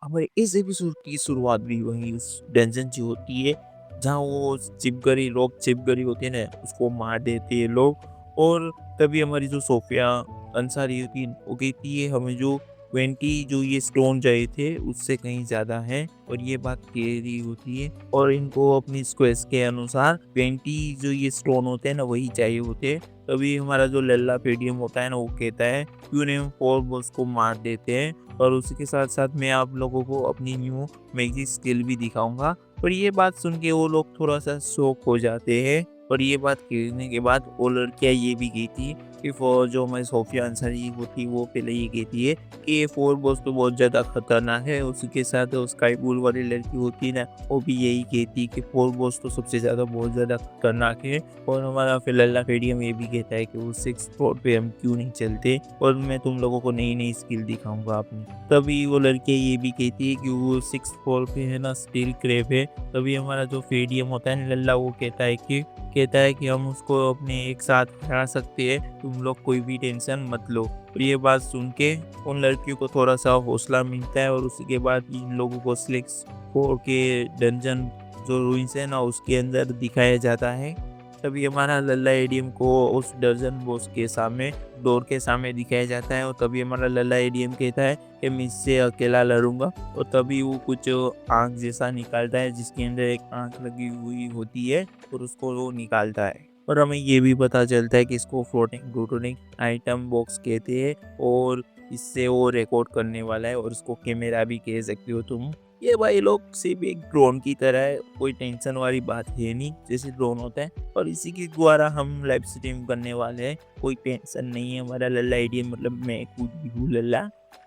हमारे इस एपिसोड की शुरुआत भी वही उस डंजन से होती है जहाँ वो चिपगरी लोग चिपगरी होती है ना उसको मार देते हैं लोग। और तभी हमारी जो सोफिया अंसारी होती है वो कहती है हमें जो 20 जो ये स्टोन चाहिए थे उससे कहीं ज़्यादा है और ये बात कह रही होती है। और इनको अपनी स्क्वेस्ट के अनुसार 20 जो ये स्टोन होते हैं ना वही चाहिए होते हैं। तभी हमारा जो लल्ला पेडियम होता है ना वो कहता है क्यों नहीं हम फोर बॉस को मार देते हैं। और उसी के साथ साथ मैं आप लोगों को अपनी न्यू मैजिक स्किल भी दिखाऊंगा। और ये बात सुन के वो लोग थोड़ा सा शॉक हो जाते हैं। और ये बात कहने के बाद वो लड़कियाँ ये भी कहती है कि जो हमारी सोफिया अंसारी होती वो पहले ये कहती है कि ये फोर बॉस तो बहुत ज़्यादा खतरनाक है। उसी के साथ स्काई ब्लू वाली लड़की होती है ना वो भी यही कहती है कि फोर बॉस तो सबसे ज़्यादा बहुत ज़्यादा खतरनाक है। और हमारा फिलल्ला फेडियम ये भी कहता है कि वो 6 फ्लोर पे हम क्यों नहीं चलते और मैं तुम लोगों को नई नई स्किल दिखाऊंगा अपनी। तभी वो लड़के ये भी कहती है कि वो 6 फ्लोर पे है ना स्टील क्रेप है। तभी हमारा जो फेडियम होता है ना लल्ला वो कहता है कि हम उसको अपने एक साथ हरा सकते हैं, तुम लोग कोई भी टेंशन मत लो। और ये बात सुन के उन लड़कियों को थोड़ा सा हौसला मिलता है और उसी के बाद इन लोगों को स्लिक्स फोर के डंजन जो रूइंस है ना उसके अंदर दिखाया जाता है। तभी हमारा लल्ला एडीएम को उस डर्जन बॉस के सामने डोर के सामने दिखाया जाता है। और तभी हमारा लल्ला एडीएम कहता है कि मैं इससे अकेला लड़ूंगा। और तभी वो कुछ आँख जैसा निकालता है जिसके अंदर एक आँख लगी हुई होती है और उसको वो निकालता है। और हमें ये भी पता चलता है कि इसको फ्लोटिंग ग्लूटोनिक आइटम बॉक्स कहते हैं। और इससे वो रिकॉर्ड करने वाला है और उसको कैमरा भी कह सकते हो तुम। ये भाई लोग सिर्फ एक ड्रोन की तरह है, कोई टेंशन वाली बात है नहीं जैसे ड्रोन होता है। और इसी के द्वारा हम लाइव स्ट्रीम करने वाले हैं, कोई टेंशन नहीं है। हमारा लल्ला एडीएम मतलब मैं खुद ही हूँ लल्ला।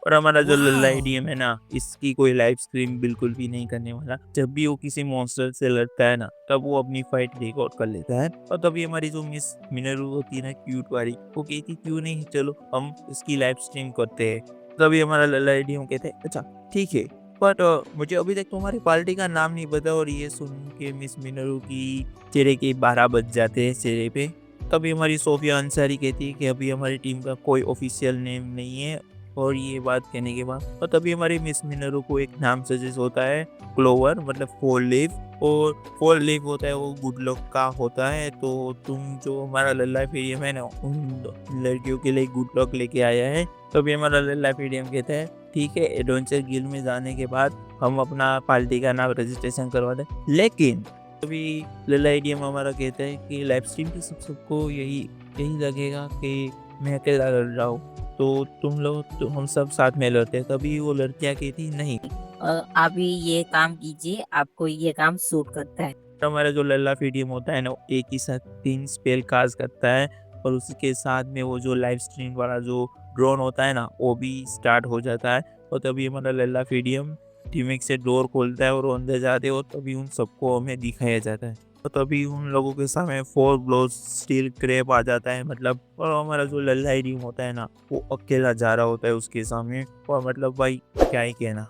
और हमारा जो लल्ला एडीएम है ना इसकी कोई लाइव स्ट्रीम बिल्कुल भी नहीं करने वाला। जब भी वो किसी मॉन्स्टर से लड़ता है ना तब वो अपनी फाइट रिकॉर्ड कर लेता है। और तभी हमारी जो मिस मिनरू होती है ना क्यूट वाली वो कहती क्यों नहीं चलो हम इसकी लाइव स्ट्रीम करते हैं। तभी हमारा लल्ला एडीएम कहते हैं अच्छा ठीक है बट मुझे अभी तक तुम्हारी पार्टी का नाम नहीं पता। और ये सुन के मिस मिनरू की चेहरे के 12 बज जाते हैं चेहरे पे। तभी हमारी सोफिया अंसारी कहती है कि अभी हमारी टीम का कोई ऑफिशियल नेम नहीं है। और ये बात कहने के बाद और तभी हमारी मिस मिनरू को एक नाम सजेस्ट होता है क्लोवर मतलब फोर लीफ। और फोर लीफ होता है वो गुड लक का होता है। तो तुम जो हमारा लल्ला फेडियम है ना उन लड़कियों के लिए गुड लक लेके आया है। तभी हमारा लल्ला फेडियम कहता है ठीक है एडवेंचर गिल्ड में जाने के बाद हम अपना पार्टी का नाम रजिस्ट्रेशन करवा दें। लेकिन अभी लल्ला एडीएम हमारा कहता है कि लाइव स्ट्रीम के सबको यही यही लगेगा कि मैं अकेला लड़ रहा हूँ तो तुम लोग तो हम सब साथ में लड़ते हैं। तभी वो लड़कियाँ कहती नहीं। आप भी ये काम कीजिए, आपको ये काम सूट करता है। तो हमारा जो लल्ला फेडियम होता है ना वो एक ही साथ 3 स्पेल कास्ट करता है। और उसके साथ में वो जो लाइव स्ट्रीम वाला जो ड्रोन होता है ना वो भी स्टार्ट हो जाता है। और तभी हमारा लल्ला फेडियम टीमिक से डोर खोलता है और वो अंदर जाते हैं और तभी उन सबको हमें दिखाया जाता है। और तभी उन लोगों के सामने 4 ब्लोज स्टील क्रैप आ जाता है मतलब। और हमारा जो लल्ला एडीएम होता है ना वो अकेला जा रहा होता है उसके सामने। और मतलब भाई क्या ही कहना।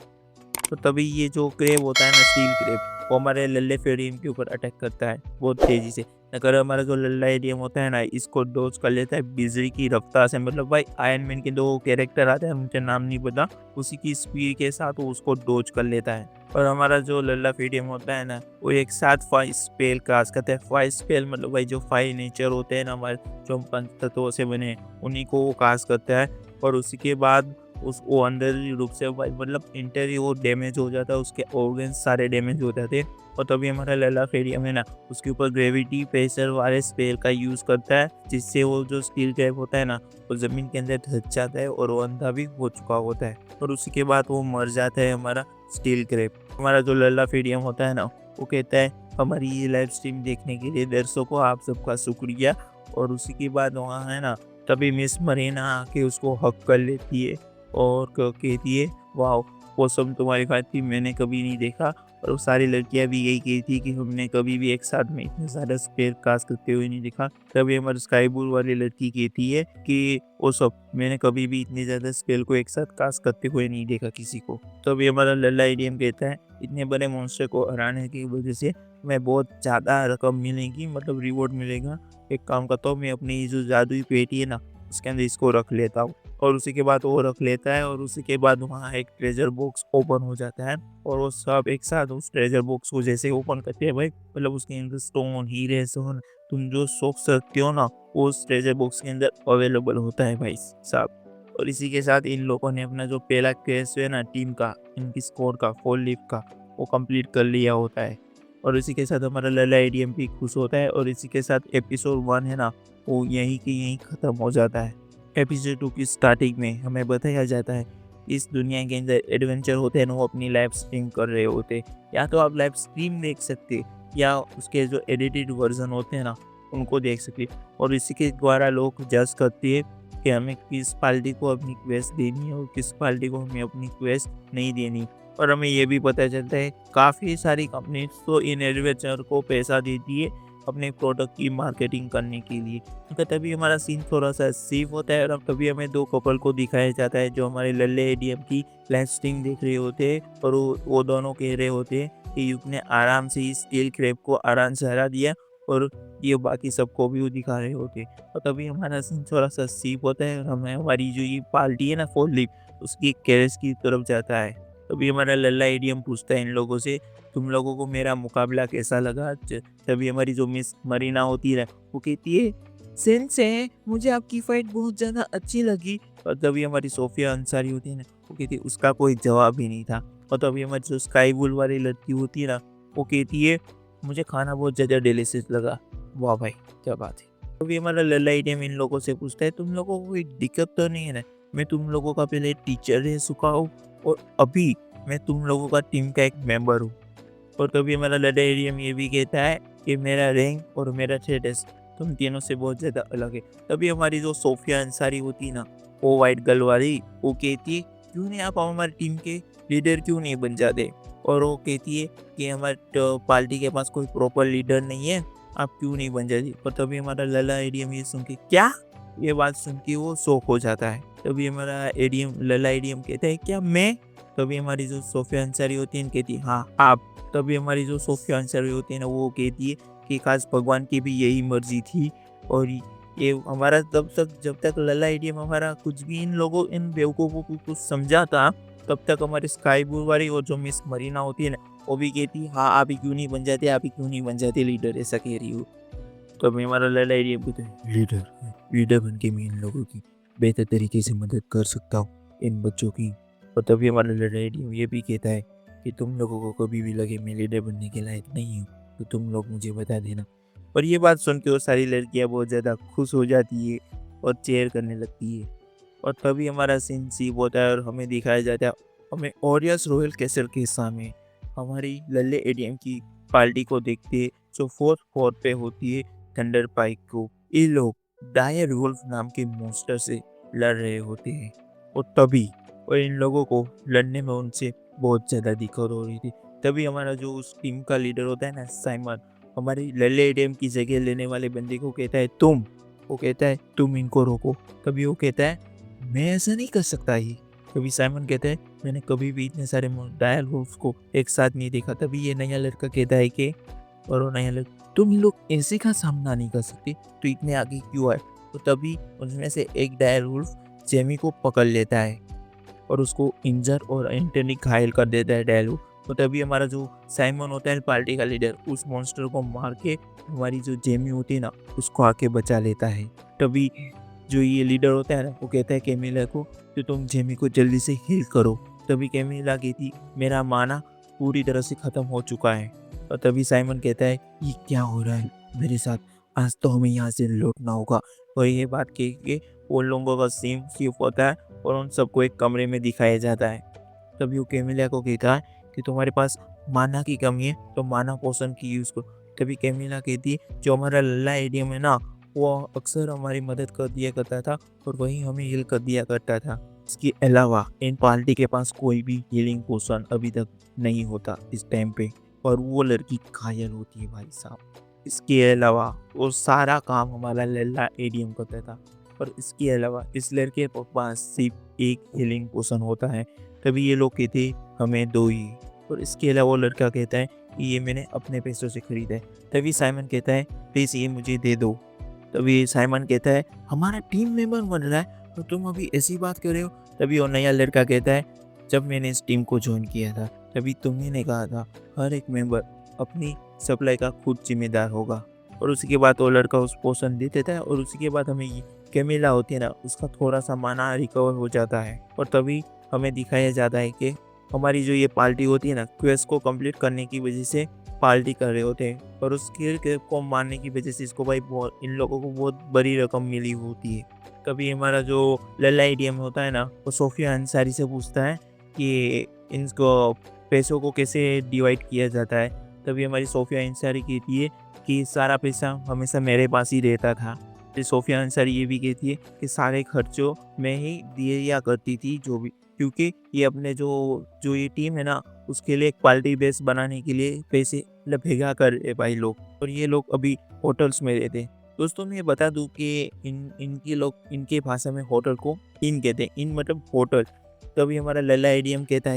तो तभी ये जो क्रेब होता है ना स्टील क्रेब वो हमारे लल्ले फेडियम के ऊपर अटैक करता है बहुत तेजी से। अगर हमारा जो लल्ला एडियम होता है ना इसको डोज कर लेता है बिजली की रफ्तार से। मतलब भाई आयरन मैन के 2 कैरेक्टर आते हैं मुझे नाम नहीं पता उसी की स्पीड के साथ वो उसको डोज कर लेता है। और हमारा जो लल्ला फेडियम होता है ना वो एक साथ 5 स्पेल कास्ट करता है। 5 स्पेल मतलब भाई जो 5 नेचर होते हैं ना हमारे जो हम पंच तत्वों से बने उन्हीं को वो कास्ट करता है। और उसी के बाद उस वो अंदर रूप से मतलब इंटरव्यू वो डैमेज हो जाता है उसके ऑर्गन्स सारे डैमेज हो जाते हैं। और तभी हमारा लल्ला फेडियम है ना उसके ऊपर ग्रेविटी प्रेशर वाले स्पेल का यूज़ करता है जिससे वो जो स्टील कैप होता है ना वो ज़मीन के अंदर धंस जाता है और वो अंधा भी हो चुका होता है। और उसी के बाद वो मर जाता है हमारा स्टील क्रैप। हमारा जो लल्ला फेडियम होता है ना वो कहता है हमारी ये लाइव स्ट्रीम देखने के लिए दर्शकों आप सबका शुक्रिया। और उसी के बाद वहाँ है ना तभी मिस मरीना आके उसको हक कर लेती है और कहती है वाह वो सब तुम्हारी फाइट थी मैंने कभी नहीं देखा। और वो सारी लड़कियां भी यही कहती थी कि हमने कभी भी एक साथ में इतने ज़्यादा स्पेल कास्ट करते हुए नहीं देखा। तभी हमारी स्काई ब्लू वाली लड़की कहती है कि वो सब मैंने कभी भी इतनी ज़्यादा स्पेल को एक साथ कास्ट करते हुए नहीं देखा किसी को। तभी हमारा लल्ला एडीएम कहता है इतने बड़े मॉन्स्टर को हराने की वजह से मैं बहुत ज़्यादा रकम मिलेगी मतलब रिवॉर्ड मिलेगा। एक काम करता हूँ मैं अपनी जो जादुई पेटी है ना उसके अंदर इसको रख लेता हूँ। और उसी के बाद वो रख लेता है और उसी के बाद वहाँ एक ट्रेजर बॉक्स ओपन हो जाता है और वो सब एक साथ उस ट्रेजर बॉक्स को जैसे ओपन करते हैं भाई, मतलब उसके अंदर स्टोन, हीरे, सोन, तुम जो सोच सकते हो ना, वो उस ट्रेजर बॉक्स के अंदर अवेलेबल होता है भाई साहब। और इसी के साथ इन लोगों ने अपना जो पहला केस है ना टीम का, इनकी स्कोर का, 4 लीफ का, वो कंप्लीट कर लिया होता है। और इसी के साथ हमारा लला एडीएम भी खुश होता है और इसी के साथ एपिसोड 1 है ना, वो यहीं के यहीं ख़त्म हो जाता है। एपिसोड 2 की स्टार्टिंग में हमें बताया जाता है इस दुनिया के अंदर एडवेंचर होते हैं ना, वो अपनी लाइव स्ट्रीम कर रहे होते। या तो आप लाइव स्ट्रीम देख सकते या उसके जो एडिटेड वर्जन होते हैं ना, उनको देख सकते। और इसी के द्वारा लोग जज करते हैं कि हमें किस पार्टी को अपनी क्वेस्ट देनी है और किस पार्टी को हमें अपनी क्वेस्ट नहीं देनी। और हमें ये भी पता चलता है काफ़ी सारी कंपनीज तो इन एडवेंचर को पैसा देती है अपने प्रोडक्ट की मार्केटिंग करने के लिए। तो तभी हमारा सीन थोड़ा सा सेफ होता है और तभी हमें 2 कपल को दिखाया जाता है जो हमारे लल्ले एडीएम की लाइव स्ट्रीम देख रहे होते हैं और वो दोनों कह रहे होते हैं कि युग ने आराम से इस स्टील क्रैब को आराम से हरा दिया और ये बाकी सबको भी वो दिखा रहे होते हैं। और तभी हमारा सीन थोड़ा सा सेफ होता है और हमें हमारी जो ये पार्टी है ना 4 लीफ, उसकी गैरेज की तरफ जाता है। तभी हमारा लल्ला एडीएम पूछता है इन लोगों से, तुम लोगों को मेरा मुकाबला कैसा लगा? तभी हमारी जो मिस मरीना होती है वो कहती है, सेंसे मुझे आपकी फाइट बहुत ज़्यादा अच्छी लगी। और तभी हमारी सोफिया अंसारी होती है ना, वो कहती है उसका कोई जवाब ही नहीं था। और तभी हमारी जो स्काई बुल वाली लड़की होती है ना, वो कहती है मुझे खाना बहुत ज़्यादा डिलीशियस लगा। वाह भाई, क्या बात है। तभी हमारा लल्ला एडीएम इन लोगों से पूछता है, तुम लोगों को कोई दिक्कत तो नहीं है ना? मैं तुम लोगों का पहले टीचर रह चुका हूँ और अभी मैं तुम लोगों का टीम का एक मेंबर हूँ। और तभी हमारा लल्ला एडीएम ये भी कहता है कि मेरा रैंक और मेरा स्टेटस तुम तीनों से बहुत ज़्यादा अलग है। तभी हमारी जो सोफिया अंसारी होती है ना, वो वाइट गर्ल वाली, वो कहती है क्यों नहीं आप हमारी टीम के लीडर क्यों नहीं बन जाते? और वो कहती है कि हमारे पार्टी के पास कोई प्रॉपर लीडर नहीं है, आप क्यों नहीं बन जाती? और तभी हमारा लल्ला एडीएम ये सुन के, क्या? ये बात सुन के वो शॉक हो जाता है। तभी हमारा एडीएम लल्ला एडीएम कहता है क्या मैं? तभी हमारी जो सोफिया अंसारी होती है कहती है हाँ आप। तभी हमारी जो सोफिया अंसारी होती है ना, वो कहती है कि काश भगवान की भी यही मर्जी थी। और ये हमारा जब तक लल्ला एडीएम हमारा कुछ भी इन लोगों, इन बेवकूफ़ों को कुछ समझाता, तब तक हमारी स्काई ब्लू वाली और जो मिस मरीना होती है ना, वो भी कहती हाँ आप ही क्यों नहीं बन जाते, आप ही क्यों नहीं बन जाते लीडर, ऐसा कह रही हो। तो अभी हमारा लल्ला एडीएम कहते हैं लीडर, लीडर बन के मैं इन लोगों की बेहतर तरीके से मदद कर सकता हूँ, इन बच्चों की। और तभी हमारा लल्ला एडीएम ये भी कहता है कि तुम लोगों को कभी भी लगे मैं लीडर बनने के लायक नहीं हूँ तो तुम लोग मुझे बता देना। और ये बात सुन के वो सारी लड़कियाँ बहुत ज़्यादा खुश हो जाती है और चेयर करने लगती है। और तभी हमारा सीन सीप होता है और हमें दिखाया जाता है हमें ओरियस रॉयल कैसल के सामने हमारी लल्ले एडीएम की पार्टी को देखते जो 4th फ्लोर पे होती है थंडर पाइक को। ये लोग डायर वुल्फ नाम के मॉन्स्टर से लड़ रहे होते हैं और तभी और इन लोगों को लड़ने में उनसे बहुत ज़्यादा दिक्कत हो रही थी। तभी हमारा जो उस टीम का लीडर होता है ना साइमन, हमारी लल्ले एडीएम की जगह लेने वाले बंदे को कहता है तुम, वो कहता है तुम इनको रोको। तभी वो कहता है मैं ऐसा नहीं कर सकता ये। कभी साइमन कहता है मैंने कभी भी इतने सारे डायल वुल्फ को एक साथ नहीं देखा। तभी ये नया लड़का कहता है कि, और वो नया लड़का, तुम लोग ऐसे का सामना नहीं कर सकते तो इतने आगे क्यों आए? तो तभी उनमें से एक डायल वुल्फ जेमी को पकड़ लेता है और उसको इंजर और इंटरनी घायल कर देता है डायल वुल्फ। तो तभी हमारा जो साइमन होता है पार्टी का लीडर, उस मॉन्स्टर को मार के हमारी जो जेमी होती है ना, उसको आके बचा लेता है। तभी जो ये लीडर होता है ना, वो कहता है कैमिला को कि तुम जेमी को जल्दी से हील करो। तभी कैमिला कहती मेरा माना पूरी तरह से ख़त्म हो चुका है। और तभी साइमन कहता है ये क्या हो रहा है मेरे साथ, आज तो हमें यहाँ से लौटना होगा। और ये बात कह के उन लोगों का सीन शिफ्ट होता है और उन सबको एक कमरे में दिखाया जाता है। तभी वो कैमिला को कहता है कि तुम्हारे पास माना की कमी है तो माना पोषण की यूज़ करो। तभी कैमिला कहती है जो हमारा लल्ला एडीएम है ना, वो अक्सर हमारी मदद कर दिया करता था और वही हमें हील कर दिया करता था। इसके अलावा इन पार्टी के पास कोई भी हीलिंग पोशन अभी तक नहीं होता इस टाइम पे, और वो लड़की घायल होती है भाई साहब। इसके अलावा वो सारा काम हमारा लल्ला एडीएम करता था, और इसके अलावा इस लड़के के पास सिर्फ एक हीलिंग पोशन होता है। तभी ये लोग कहते हमें दो ही, और इसके अलावा वो लड़का कहता है कि ये मैंने अपने पैसों से खरीदा है। तभी साइमन कहता है प्लीज़ ये मुझे दे दो। तभी साइमन कहता है हमारा टीम मेंबर बन रहा है तो तुम अभी ऐसी बात कर रहे हो? तभी वो नया लड़का कहता है, जब मैंने इस टीम को ज्वाइन किया था तभी तुम्ही ने कहा था हर एक मेंबर अपनी सप्लाई का खुद जिम्मेदार होगा। और उसी के बाद वो लड़का उस पोषण दे देता है और उसी के बाद हमें ये कैमिला होती है ना, उसका थोड़ा सा माना रिकवर हो जाता है। और तभी हमें दिखाया जाता है कि हमारी जो ये पार्टी होती है ना, क्वेस्ट को कंप्लीट करने की वजह से पार्टी कर रहे होते हैं और उस किल को मारने की वजह से इसको भाई बहुत इन लोगों को बहुत बड़ी रकम मिली होती है। कभी हमारा जो लल्ला एडीएम होता है ना, वो सोफिया अंसारी से पूछता है कि इनको पैसों को कैसे डिवाइड किया जाता है। तभी हमारी सोफिया अंसारी कहती है कि सारा पैसा हमेशा मेरे पास ही रहता था। फिर सोफिया अंसारी ये भी कहती है कि सारे खर्चों में ही दिया करती थी जो भी, क्योंकि ये अपने जो जो ये टीम है ना, उसके लिए एक पार्टी बेस बनाने के लिए पैसे मतलब भेजा कर रहे भाई लोग। और ये लोग अभी होटल्स में रहते हैं। दोस्तों मैं बता दूं कि इनकी लोग इनके भाषा में होटल को इन कहते हैं, इन मतलब होटल। तभी हमारा लल्ला एडीएम कहता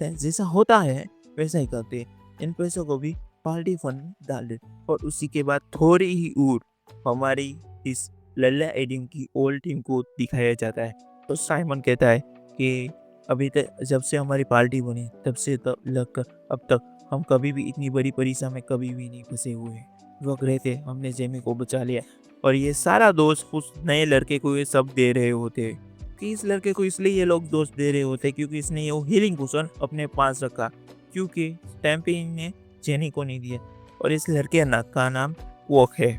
है जैसा होता है वैसा ही करते हैं, इन पैसों को भी पार्टी फंड में डाल देते। और उसी के बाद थोड़ी ही दूर हमारी इस लल्ला एडीएम की ओल्ड टीम को दिखाया जाता है। तो साइमन कहता है कि अभी तक जब से हमारी पार्टी बनी तब से तब लगकर अब तक हम कभी भी इतनी बड़ी परेशानी में कभी भी नहीं फंसे हुए। वक्त रहते हमने जेमी को बचा लिया और ये सारा दोस्त उस नए लड़के को ये सब दे रहे होते कि इस लड़के को इसलिए ये लोग दोस्त दे रहे होते क्योंकि इसने वो हीलिंग पोशन अपने पास रखा, क्योंकि स्टैम्पिंग ने जेनी को नहीं दिया। और इस लड़के का नाम वॉक है।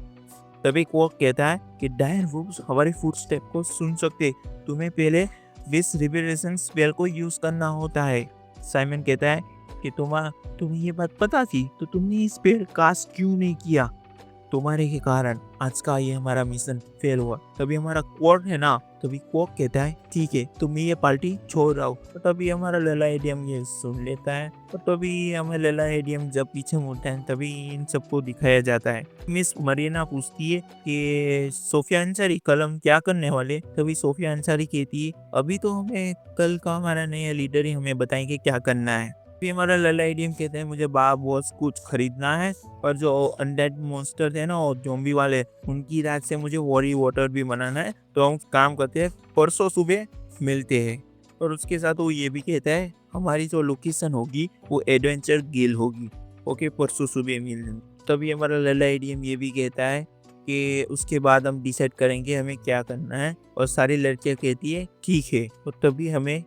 तभी वॉक कहता है कि डायर वुड्स हमारे फुटस्टेप को सुन सकते, तुम्हें पहले विस रिवेलेशन स्पेल को यूज करना होता है। साइमन कहता है कि तुम्हें ये बात पता थी तो तुमने इस स्पेल कास्ट क्यों नहीं किया? तुम्हारे के कारण आज का ये हमारा मिशन फेल हुआ। तभी हमारा कोर्ट है ना, तभी कोर्ट कहता है ठीक है तुम ये पार्टी छोड़ रहा हो। तो तभी हमारा लला एडीएम ये सुन लेता है। और तभी हमें लला एडीएम जब पीछे मुड़ता है तभी इन सबको दिखाया जाता है। मिस मरीना पूछती है कि सोफिया अंसारी कल हम क्या करने वाले? तभी सोफिया अंसारी कहती है अभी तो हमें कल का हमारा नया लीडर ही हमें बताएंगे क्या करना है। फिर हमारा लला एडीएम कहते हैं मुझे बॉस कुछ खरीदना है और जो अनडेड मॉन्स्टर थे ना और ज़ॉम्बी वाले, उनकी रात से मुझे वॉरी वाटर भी बनाना है। तो हम काम करते हैं, परसों सुबह मिलते हैं। और उसके साथ वो ये भी कहता है हमारी जो लोकेशन होगी वो एडवेंचर गिल होगी, ओके परसों सुबह मिलने। तभी हमारा लला एडीएम ये भी कहता है कि उसके बाद हम डिसाइड करेंगे हमें क्या करना है। और सारी लड़कियां कहती है ठीक है। और तभी हमें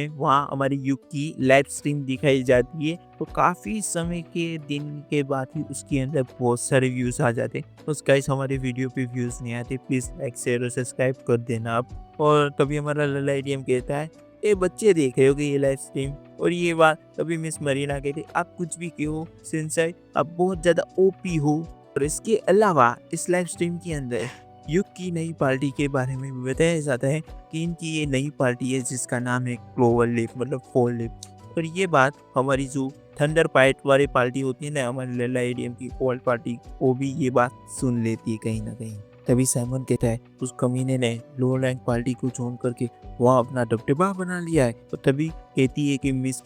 वहाँ हमारी युग की लाइव स्ट्रीम दिखाई जाती है। तो काफ़ी समय के दिन के बाद ही उसके अंदर बहुत सारे व्यूज़ आ जाते हैं। तो गाइस हमारे वीडियो पे व्यूज़ नहीं आते, प्लीज़ लाइक शेयर और सब्सक्राइब कर देना आप। और तभी हमारा लला एडीएम कहता है ये बच्चे देख रहे हो कि ये लाइव स्ट्रीम और ये बात। तभी मिस मरीना कहती आप कुछ भी कहो सेंसाई, आप बहुत ज़्यादा ओपी हो। और इसके अलावा इस लाइव स्ट्रीम के अंदर युग की नई पार्टी के बारे में भी बताया जाता है कि इनकी ये नई पार्टी है जिसका नाम है क्लोवर लिप मतलब फोल लिप। और ये बात हमारी जो थंडर पाइट वाली पार्टी होती है ना, हमारी लल्ला एडीएम की ओल्ड पार्टी, वो भी ये बात सुन लेती है कहीं ना कहीं। तभी साइमन कहता है उस कमीने ने लो रैंक पार्टी को छोड़ करके वहाँ अपना दबदबा बना लिया है। और तभी कहती है कि मिस,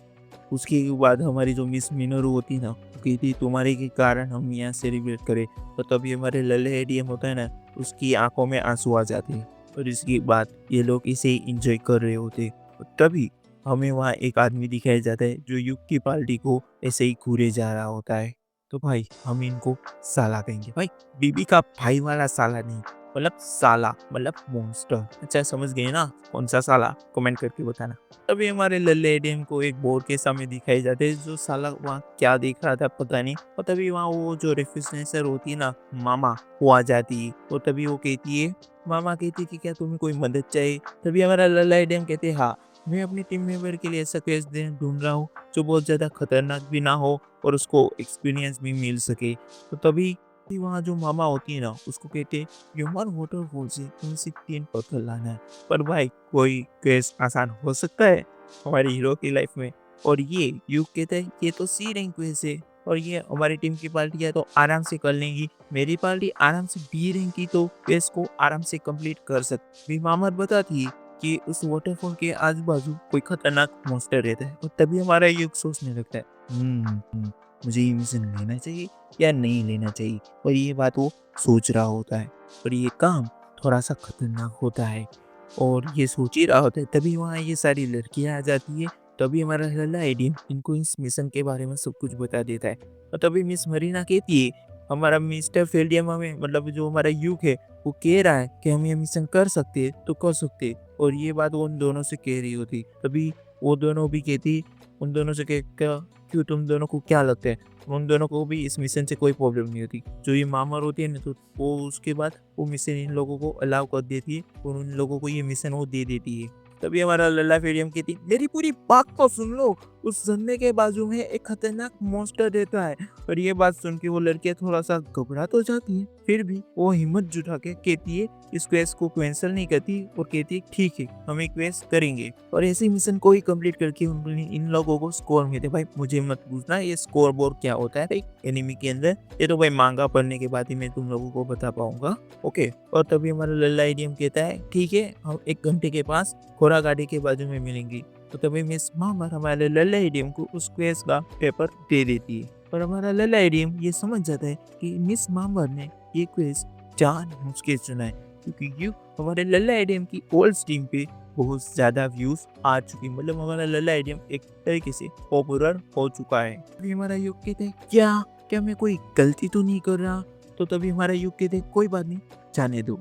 उसके बाद हमारी जो मिस मिनोरू होती है ना, वो कहती है तुम्हारे के कारण हम यहाँ सेलिब्रेट करें। तो तभी हमारे लल्ला एडीएम होता है ना, उसकी आंखों में आंसू आ जाते हैं। और इसके बाद ये लोग इसे इंजॉय कर रहे होते हैं। और तभी हमें वहाँ एक आदमी दिखाया जाता है जो युग की पार्टी को ऐसे ही घूरे जा रहा होता है। तो भाई हम इनको साला कहेंगे भाई, बीबी का भाई वाला साला नहीं, मतलब साला मतलब मॉन्स्टर। अच्छा समझ गए ना कौन सा साला? कमेंट करके बताना। तभी हमारे लल्ले एडीएम को एक बोर्ड के सामने दिखाई जाते हैं, जो साला वहाँ क्या देख रहा था पता नहीं। और तभी वहाँ वो जो रेफ्रिजरेटर होती है ना मामा, वो आ जाती है। और तभी वो कहती है, मामा कहती है कि क्या तुम्हें कोई मदद चाहिए? तभी हमारा लल्ला एडीएम कहते हैं हाँ, मैं अपनी टीम मेंबर के लिए ऐसा क्वेस्ट ढूंढ रहा हूँ जो बहुत ज़्यादा खतरनाक भी ना हो और उसको एक्सपीरियंस भी मिल सके। तो तभी वहाँ जो मामा होती है ना, उसको कहते हैं ह्यूमन वाटरफॉल से तुम सिर्फ 3 पत्थर लाना है। पर भाई कोई क्वेस्ट आसान हो सकता है हमारे हीरो की लाइफ में? और ये युग कहता है ये तो सी रैंक क्वेस्ट है और ये हमारी टीम की पार्टी है तो आराम से कर लेंगी। मेरी पार्टी आराम से बी रैंक की तो क्वेस्ट को आराम से कंप्लीट कर सकती। मामा बताती है कि उस वाटरफॉल के आजू बाजू कोई खतरनाक मॉन्स्टर रहता है। और तभी हमारा युग सोचने लगता है मुझे ये मिशन लेना चाहिए या नहीं लेना चाहिए। और ये बात वो सोच रहा होता है। और ये काम थोड़ा सा खतरनाक होता है और ये सोच ही रहा होता है, तभी वहाँ ये सारी लड़कियाँ आ जाती है। तभी हमारा लल्ला एडिम इनको इस मिशन के बारे में सब कुछ बता देता है और तभी मिस मरीना कहती है हमारा मिस्टर फेल्डियम हमें मतलब जो हमारा युग है वो कह रहा है कि हम ये मिशन कर सकते हैं तो कर सकते हैं। और ये बात वो उन दोनों से कह रही होती, तभी वो दोनों भी कहती उन दोनों से क्या क्यों तुम दोनों को क्या लगता है, उन दोनों को भी इस मिशन से कोई प्रॉब्लम नहीं होती। जो ये मामर होती है ना तो वो उसके बाद वो मिशन इन लोगों को अलाउ कर देती है और उन लोगों को ये मिशन वो दे देती है। तभी हमारा लल्ला फेरियम कहती मेरी पूरी बात को सुन लो, उस झरने के बाजू में एक खतरनाक मॉन्स्टर रहता है। और ये बात सुन के वो लड़कियां थोड़ा सा घबरा तो जाती है, फिर भी वो हिम्मत जुटा के कहती है इस क्वेस्ट को कैंसिल नहीं करती और कहती है ठीक है हम क्वेस्ट करेंगे। और ऐसे मिशन को ही कंप्लीट करके उन्होंने इन लोगों को स्कोर मिलते। भाई मुझे मत पूछना ये स्कोर बोर्ड क्या होता है भाई एनिमी के अंदर, ये तो भाई मांगा पढ़ने के बाद ही मैं तुम लोगों को बता पाऊंगा। ओके, और तभी हमारा लल्ला एडियम कहता है ठीक है हम 1 घंटे के पास घोड़ा गाड़ी के बाजू में मिलेंगी। तो तभी मिस मामर हमारे लल्ला एडियम को उस क्वेस्ट का पेपर दे देती है और हमारा लल्ला एडियम ये समझ जाता है कि मिस मामर ने ये क्वेस्ट जानबूझ के चुना है क्योंकि ये हमारे लल्ला एडियम की ओल्ड स्ट्रीम पे बहुत ज्यादा व्यूज आ चुकी, मतलब हमारा लल्ला एडियम एक तरीके से पॉपुलर हो चुका है। तभी हमारा युग कहते हैं क्या क्या मैं कोई गलती तो नहीं कर रहा। तो तभी हमारा युग कहते हैं कोई बात नहीं जाने दो।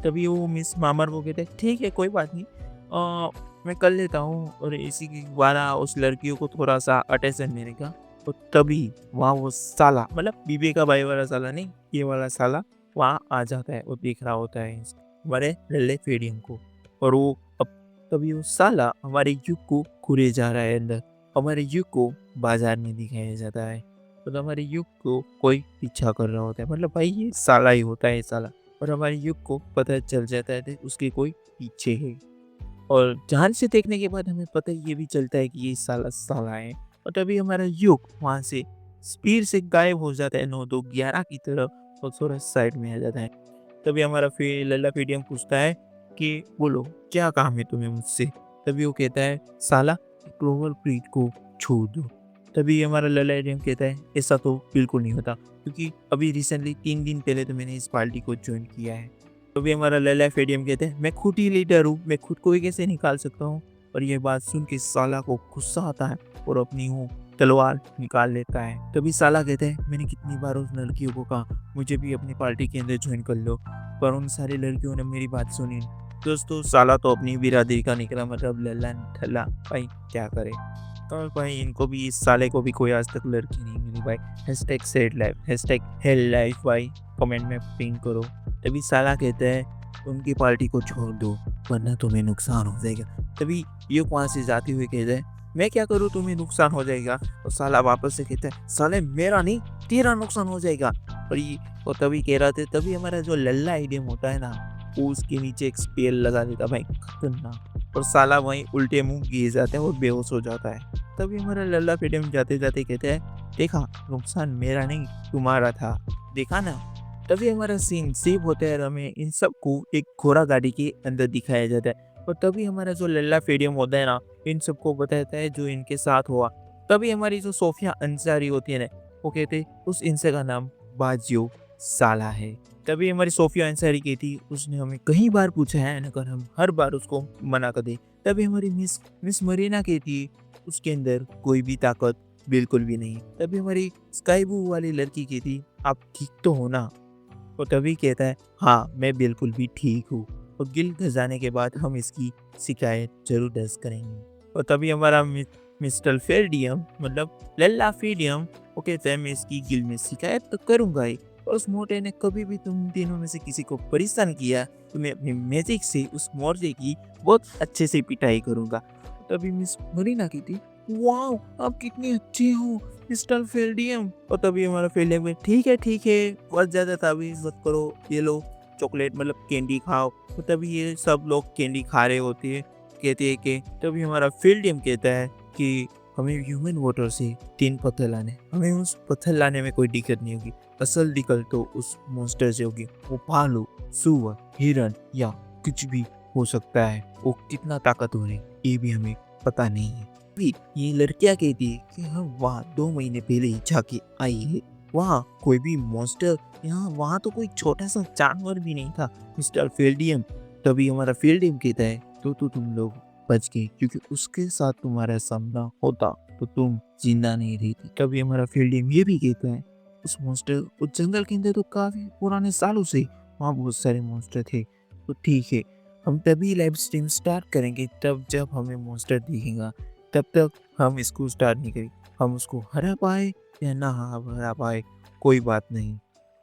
तभी वो मिस मामर को कहते हैं ठीक है कोई बात नहीं मैं कर लेता हूँ और इसी के द्वारा उस लड़कियों को थोड़ा सा अटेंशन मिलेगा। तो तभी वहाँ वो साला मतलब बीबी का भाई वाला साला नहीं, ये वाला साला वहाँ आ जाता है और देख रहा होता है हमारे लल्ले फेडियम को। और वो अब तभी वो साला हमारे युग को घूरे जा रहा है अंदर, हमारे युग को बाजार में दिखाया जाता है। तो हमारे युग को कोई पीछा कर रहा होता है, मतलब भाई ये साला ही होता है साला। और हमारे युग को पता चल जाता है उसके कोई पीछे है और ध्यान से देखने के बाद हमें पता ये भी चलता है कि ये साला साला है। और तभी हमारा युग वहाँ से स्पीड से गायब हो जाता है 9-2-11 की तरफ और थोड़ा साइड में आ जाता है। तभी हमारा फिर लल्ला फेडियम पूछता है कि बोलो क्या काम है तुम्हें मुझसे। तभी वो कहता है साला क्लोवर प्रीत को छोड़ दो। तभी हमारा लल्ला फेडियम कहता है ऐसा तो बिल्कुल नहीं होता क्योंकि अभी रिसेंटली 3 दिन पहले तो मैंने इस पार्टी को ज्वाइन किया है। तो भी हमारा लल्ला फेडियम कहते हैं मैं खुद ही लीडर हूँ, मैं खुद को ही कैसे निकाल सकता हूँ। और ये बात सुन के साला को गुस्सा आता है और अपनी वो तलवार निकाल लेता है। तभी साला कहते हैं मैंने कितनी बार उस लड़कियों को कहा मुझे भी अपनी पार्टी के अंदर ज्वाइन कर लो, पर उन सारी लड़कियों ने मेरी बात सुनी। दोस्तों साला तो अपनी बिरादरी का निकला, मतलब लल्ला ठल्ला, भाई क्या करे। और भाई इनको भी इस साले को भी कोई आज तक लड़की नहीं मिली भाई। Hashtag sad life, hashtag hello life भाई कमेंट में पिन करो। तभी साला कहता है उनकी पार्टी को छोड़ दो वरना तुम्हें नुकसान हो जाएगा। तभी ये वहाँ से जाते हुए कहता है मैं क्या करूँ तुम्हें नुकसान हो जाएगा। और साला वापस से कहता है साले मेरा नहीं तेरा नुकसान हो जाएगा। और ये और तभी कह रहा था, तभी हमारा जो लल्ला आइडियम होता है ना वो उसके नीचे एक स्पेल लगा देता भाई खतरनाक, और साला वहीं उल्टे मुंह गिर जाता है और बेहोश हो जाता है। तभी हमारा लल्ला फेडियम जाते जाते कहते हैं देखा नुकसान मेरा नहीं तुम्हारा था, देखा ना। तभी हमारा सीन सेव होता है और हमें इन सबको एक घोड़ा गाड़ी के अंदर दिखाया जाता है। और तभी हमारा जो लल्ला फेडियम होता है ना इन सबको बताता है जो इनके साथ हुआ। तभी हमारी जो सोफिया अंसारी होती है ना वो कहते उस इंसान का नाम बाजियो साला है। तभी हमारी सोफिया अंसारी कहती उसने हमें कई बार पूछा है अगर हम हर बार उसको मना कर दे। तभी हमारी मिस मरीना कहती उसके अंदर कोई भी ताकत बिल्कुल भी नहीं। तभी हमारी स्काई ब्लू वाली लड़की कहती आप ठीक तो हो ना। और तभी कहता है हाँ मैं बिल्कुल भी ठीक हूँ और गिल घसाने के बाद हम इसकी शिकायत जरूर दर्ज करेंगे। और तभी हमारा मिस्टर फेडियम मतलब लल्ला फेडियम वो कहता है मैं इसकी गिल में शिकायत तो करूँगा ही, और उस मोटे ने कभी भी तुम तीनों में से किसी को परेशान किया तो मैं अपनी मैजिक से उस मोर्चे की बहुत अच्छे से पिटाई करूँगा। तभी मिस मरीना की थी वाओ आप कितनी अच्छी हो मिस्टर फेल्डियम। और तभी हमारा फेल्डियम में ठीक है बहुत ज़्यादा ताबीज़ मत करो, ये लो चॉकलेट मतलब कैंडी खाओ। तो तभी ये सब लोग कैंडी खा रहे होते हैं, कहते हैं कि तभी हमारा फेल्डियम कहता है कि हमें ह्यूमन वाटर से 3 पत्थर लाने, हमें उस पत्थर लाने में कोई दिक्कत नहीं होगी, असल दिक्कत तो उस मॉन्स्टर से होगी। वो भालू सुअर हिरन या कुछ भी हो सकता है, वो कितना ताकतवर है ये भी हमें पता नहीं है। ये लड़कियां कहती है कि हम वहाँ 2 महीने पहले ही जाके आई है वहाँ कोई भी मॉन्स्टर, यहाँ वहाँ तो कोई छोटा सा जानवर भी नहीं था मिस्टर फील्डियम। तभी हमारा फील्डियम कहता है तो तुम लोग बच गए, क्योंकि उसके साथ तुम्हारा सामना होता तो तुम जिंदा नहीं रहती। तभी हमारा फील्डियम ये भी कहता है उस मॉन्स्टर उस जंगल के अंदर तो काफी पुराने सालों से वहाँ बहुत सारे मॉन्स्टर थे, तो ठीक है हम तभी लाइव स्ट्रीम स्टार्ट करेंगे तब जब हमें मॉन्स्टर दिखेगा। तब तक हम इसको स्टार्ट नहीं करेंगे। हम उसको हरा पाए या ना हरा पाए कोई बात नहीं।